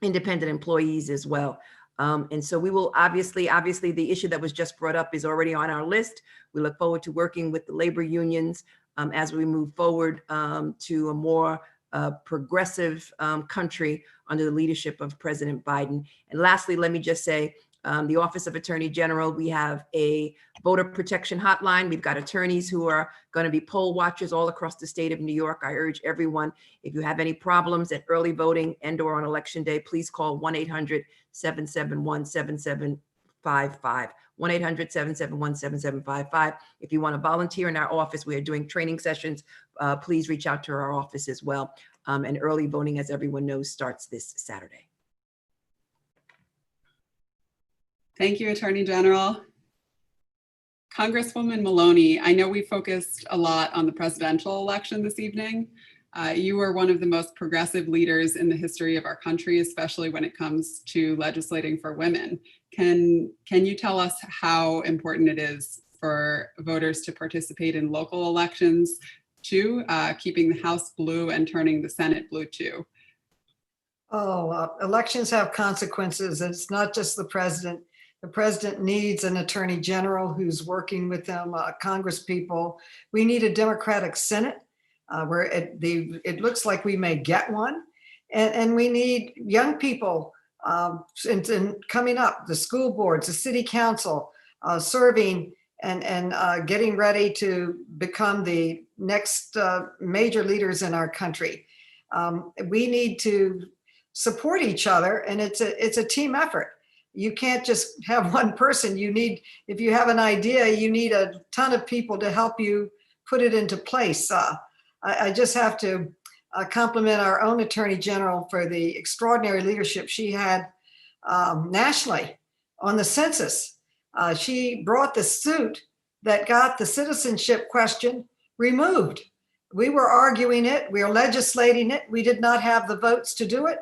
S14: independent employees as well. And so we will obviously the issue that was just brought up is already on our list. We look forward to working with the labor unions as we move forward to a more progressive country under the leadership of President Biden. And lastly, let me just say, the Office of Attorney General, we have a voter protection hotline. We've got attorneys who are going to be poll watchers all across the state of New York. I urge everyone, if you have any problems at early voting and or on election day, please call 1-800-771-7755. 1-800-771-7755. If you want to volunteer in our office, we are doing training sessions. Please reach out to our office as well. And early voting, as everyone knows, starts this Saturday.
S1: Thank you, Attorney General. Congresswoman Maloney, I know we focused a lot on the presidential election this evening. You were one of the most progressive leaders in the history of our country, especially when it comes to legislating for women. Can you tell us how important it is for voters to participate in local elections too, keeping the House blue and turning the Senate blue too?
S15: Elections have consequences. It's not just the president. The president needs an attorney general who's working with them, Congress people. We need a Democratic Senate where it looks like we may get one. And we need young people and coming up, the school boards, the city council, serving and getting ready to become the next major leaders in our country. We need to support each other, and it's a team effort. You can't just have one person. If you have an idea, you need a ton of people to help you put it into place. I just have to compliment our own Attorney General for the extraordinary leadership she had nationally on the census. She brought the suit that got the citizenship question removed. We were arguing it, we were legislating it. We did not have the votes to do it,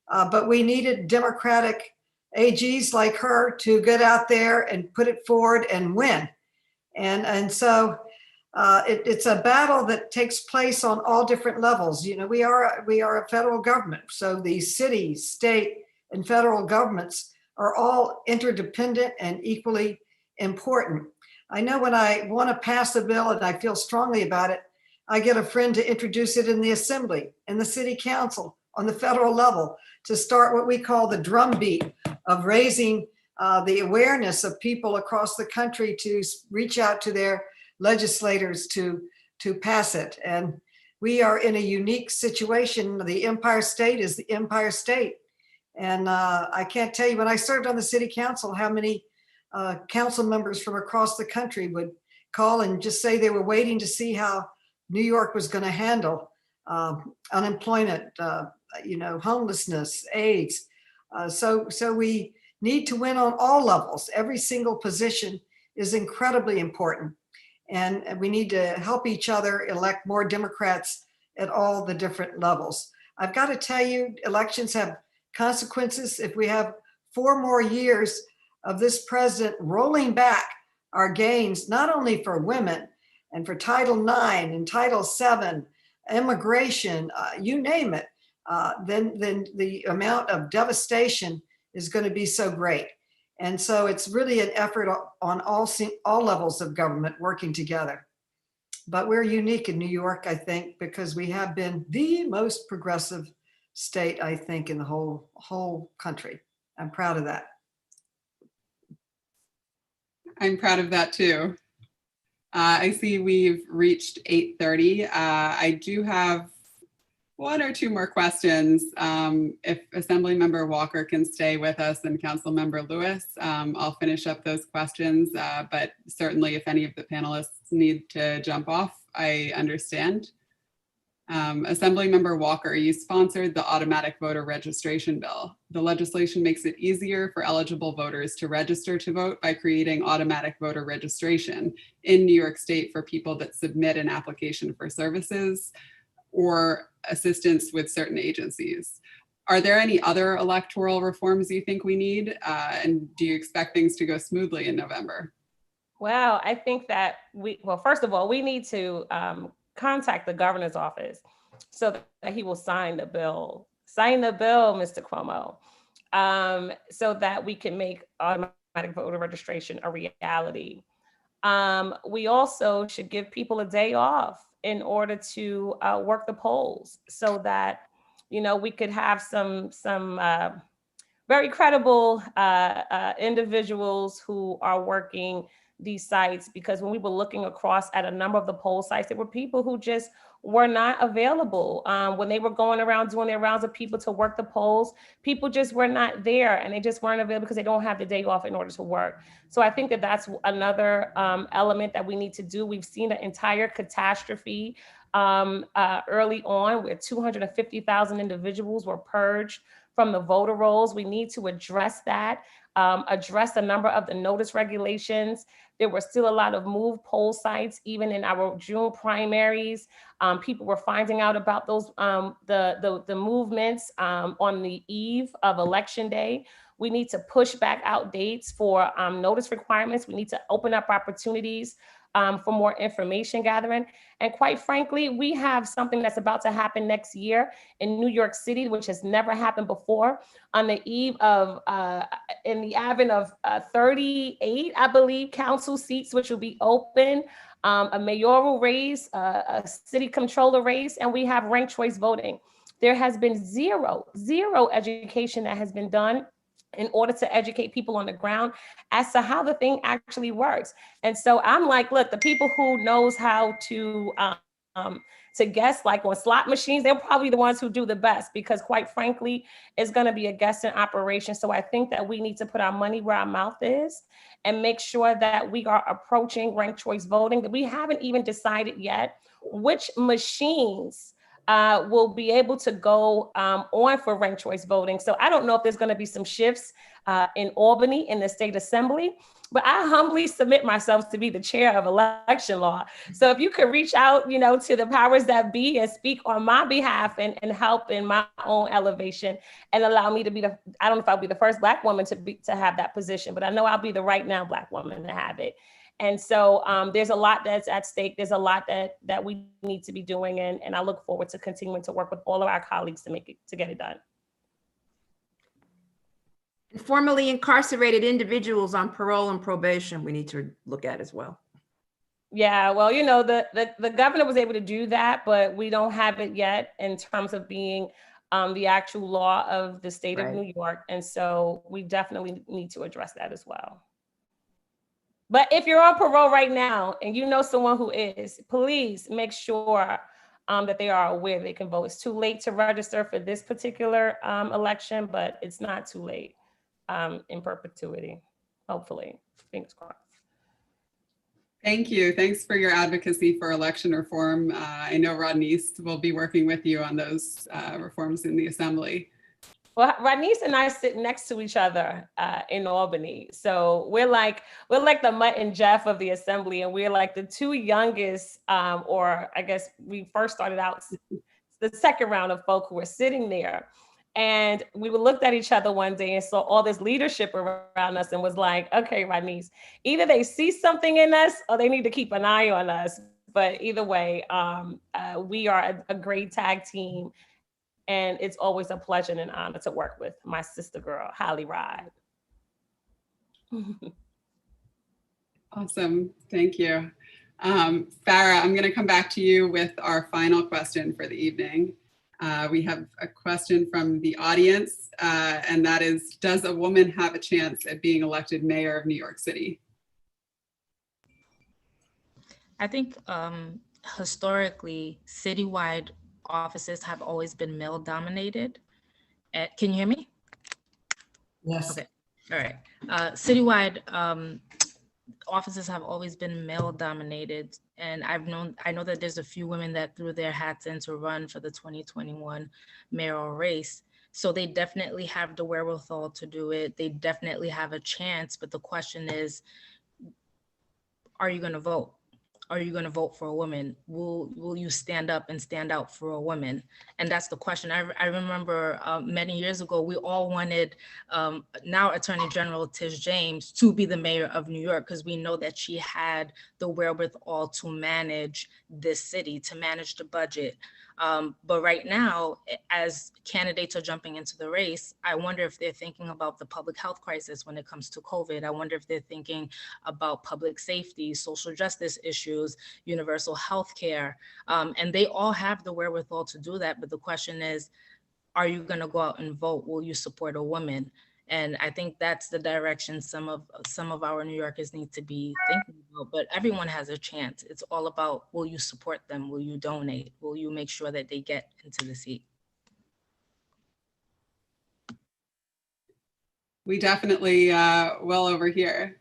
S15: but we needed Democratic AGs like her to get out there and put it forward and win. And so it's a battle that takes place on all different levels. You know, we are a federal government. So the city, state, and federal governments are all interdependent and equally important. I know when I want to pass a bill and I feel strongly about it, I get a friend to introduce it in the assembly, in the city council, on the federal level, to start what we call the drumbeat of raising the awareness of people across the country to reach out to their legislators to pass it. And we are in a unique situation. The Empire State is the Empire State. And I can't tell you, when I served on the city council, how many council members from across the country would call and just say they were waiting to see how New York was going to handle unemployment, homelessness, AIDS. So we need to win on all levels. Every single position is incredibly important. And we need to help each other elect more Democrats at all the different levels. I've got to tell you, elections have consequences. If we have 4 more years of this president rolling back our gains, not only for women and for Title IX and Title VII, immigration, you name it, then the amount of devastation is going to be so great. And so it's really an effort on all levels of government working together. But we're unique in New York, I think, because we have been the most progressive state, I think, in the whole country. I'm proud of that.
S1: I'm proud of that too. I see we've reached 8:30. I do have one or two more questions. If Assemblymember Walker can stay with us and Councilmember Lewis, I'll finish up those questions. But certainly if any of the panelists need to jump off, I understand. Assemblymember Walker, you sponsored the automatic voter registration bill. The legislation makes it easier for eligible voters to register to vote by creating automatic voter registration in New York State for people that submit an application for services or assistance with certain agencies. Are there any other electoral reforms you think we need? And do you expect things to go smoothly in November?
S17: Well, I think that first of all, we need to contact the governor's office so that he will sign the bill. Sign the bill, Mr. Cuomo, so that we can make automatic voter registration a reality. We also should give people a day off in order to work the polls so that, we could have some very credible individuals who are working these sites, because when we were looking across at a number of the poll sites, there were people who just were not available. When they were going around doing their rounds of people to work the polls, people just were not there, and they just weren't available because they don't have the day off in order to work. So I think that that's another element that we need to do. We've seen an entire catastrophe early on where 250,000 individuals were purged from the voter rolls. We need to address that, address a number of the notice regulations. There were still a lot of moved poll sites, even in our June primaries. People were finding out about those, the movements on the eve of Election Day. We need to push back out dates for notice requirements. We need to open up opportunities for more information gathering. And quite frankly, we have something that's about to happen next year in New York City, which has never happened before. On the eve of, in the advent of 38, I believe, council seats, which will be open, a mayoral race, a city controller race, and we have ranked choice voting. There has been zero education that has been done in order to educate people on the ground as to how the thing actually works. And so I'm like, look, the people who knows how to guess, like on slot machines, they're probably the ones who do the best, because quite frankly, it's gonna be a guessing operation. So I think that we need to put our money where our mouth is and make sure that we are approaching ranked choice voting. That we haven't even decided yet which machines will be able to go on for ranked choice voting. So I don't know if there's going to be some shifts in Albany in the state assembly, but I humbly submit myself to be the chair of election law. So if you could reach out, to the powers that be and speak on my behalf and help in my own elevation and allow me to be I don't know if I'll be the first Black woman to have that position, but I know I'll be the right now Black woman to have it. And so there's a lot that's at stake. There's a lot that we need to be doing. And I look forward to continuing to work with all of our colleagues to get it done.
S14: Formerly incarcerated individuals on parole and probation, we need to look at as well.
S17: Yeah, well, the governor was able to do that, but we don't have it yet in terms of being the actual law of the state of New York. And so we definitely need to address that as well. But if you're on parole right now and you know someone who is, please make sure that they are aware they can vote. It's too late to register for this particular election, but it's not too late in perpetuity, hopefully. Fingers crossed.
S1: Thank you. Thanks for your advocacy for election reform. I know Rodney will be working with you on those reforms in the Assembly.
S17: Well, Rodney and I sit next to each other in Albany. So we're like the Mutt and Jeff of the Assembly, and we're like the two youngest, or I guess we first started out the second round of folk who were sitting there. And we looked at each other one day and saw all this leadership around us and was like, okay, Rodney, either they see something in us or they need to keep an eye on us. But either way, we are a great tag team. And it's always a pleasure and an honor to work with my sister girl, Holly Rod.
S1: Awesome. Thank you. Farah, I'm going to come back to you with our final question for the evening. We have a question from the audience, and that is, does a woman have a chance at being elected mayor of New York City?
S16: I think historically, citywide offices have always been male dominated. Can you hear me?
S15: Yes.
S16: Okay. All right. Citywide offices have always been male dominated. And I know that there's a few women that threw their hats in to run for the 2021 mayoral race. So they definitely have the wherewithal to do it. They definitely have a chance. But the question is, are you going to vote? Are you going to vote for a woman? Will you stand up and stand out for a woman? And that's the question. I remember many years ago, we all wanted now Attorney General Tish James to be the mayor of New York, because we know that she had the wherewithal to manage this city, to manage the budget. But right now, as candidates are jumping into the race, I wonder if they're thinking about the public health crisis when it comes to COVID. I wonder if they're thinking about public safety, social justice issues, universal health care. And they all have the wherewithal to do that. But the question is, are you going to go out and vote? Will you support a woman? And I think that's the direction some of our New Yorkers need to be thinking about. But everyone has a chance. It's all about, will you support them? Will you donate? Will you make sure that they get into the seat?
S1: We definitely will over here.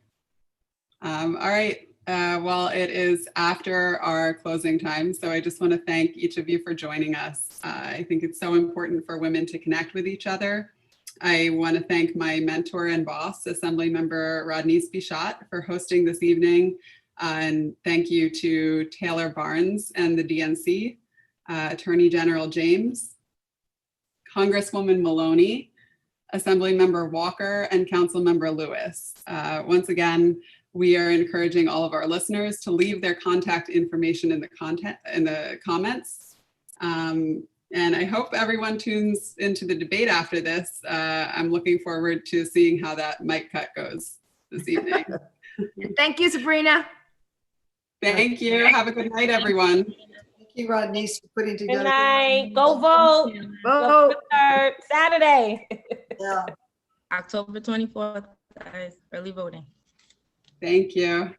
S1: All right. Well, it is after our closing time, so I just want to thank each of you for joining us. I think it's so important for women to connect with each other. I want to thank my mentor and boss, Assemblymember Rodney Spichot, for hosting this evening. And thank you to Taylor Barnes and the DNC, Attorney General James, Congresswoman Maloney, Assemblymember Walker, and Councilmember Lewis. Once again, we are encouraging all of our listeners to leave their contact information in the comments. And I hope everyone tunes into the debate after this. I'm looking forward to seeing how that mic cut goes this evening.
S14: Thank you, Sabrina.
S1: Thank you. Have a good night, everyone.
S15: Thank you, Rodney, for putting together.
S17: Good night. Go vote.
S14: Vote.
S17: Saturday.
S15: Yeah.
S16: October 24th, guys, early voting.
S1: Thank you.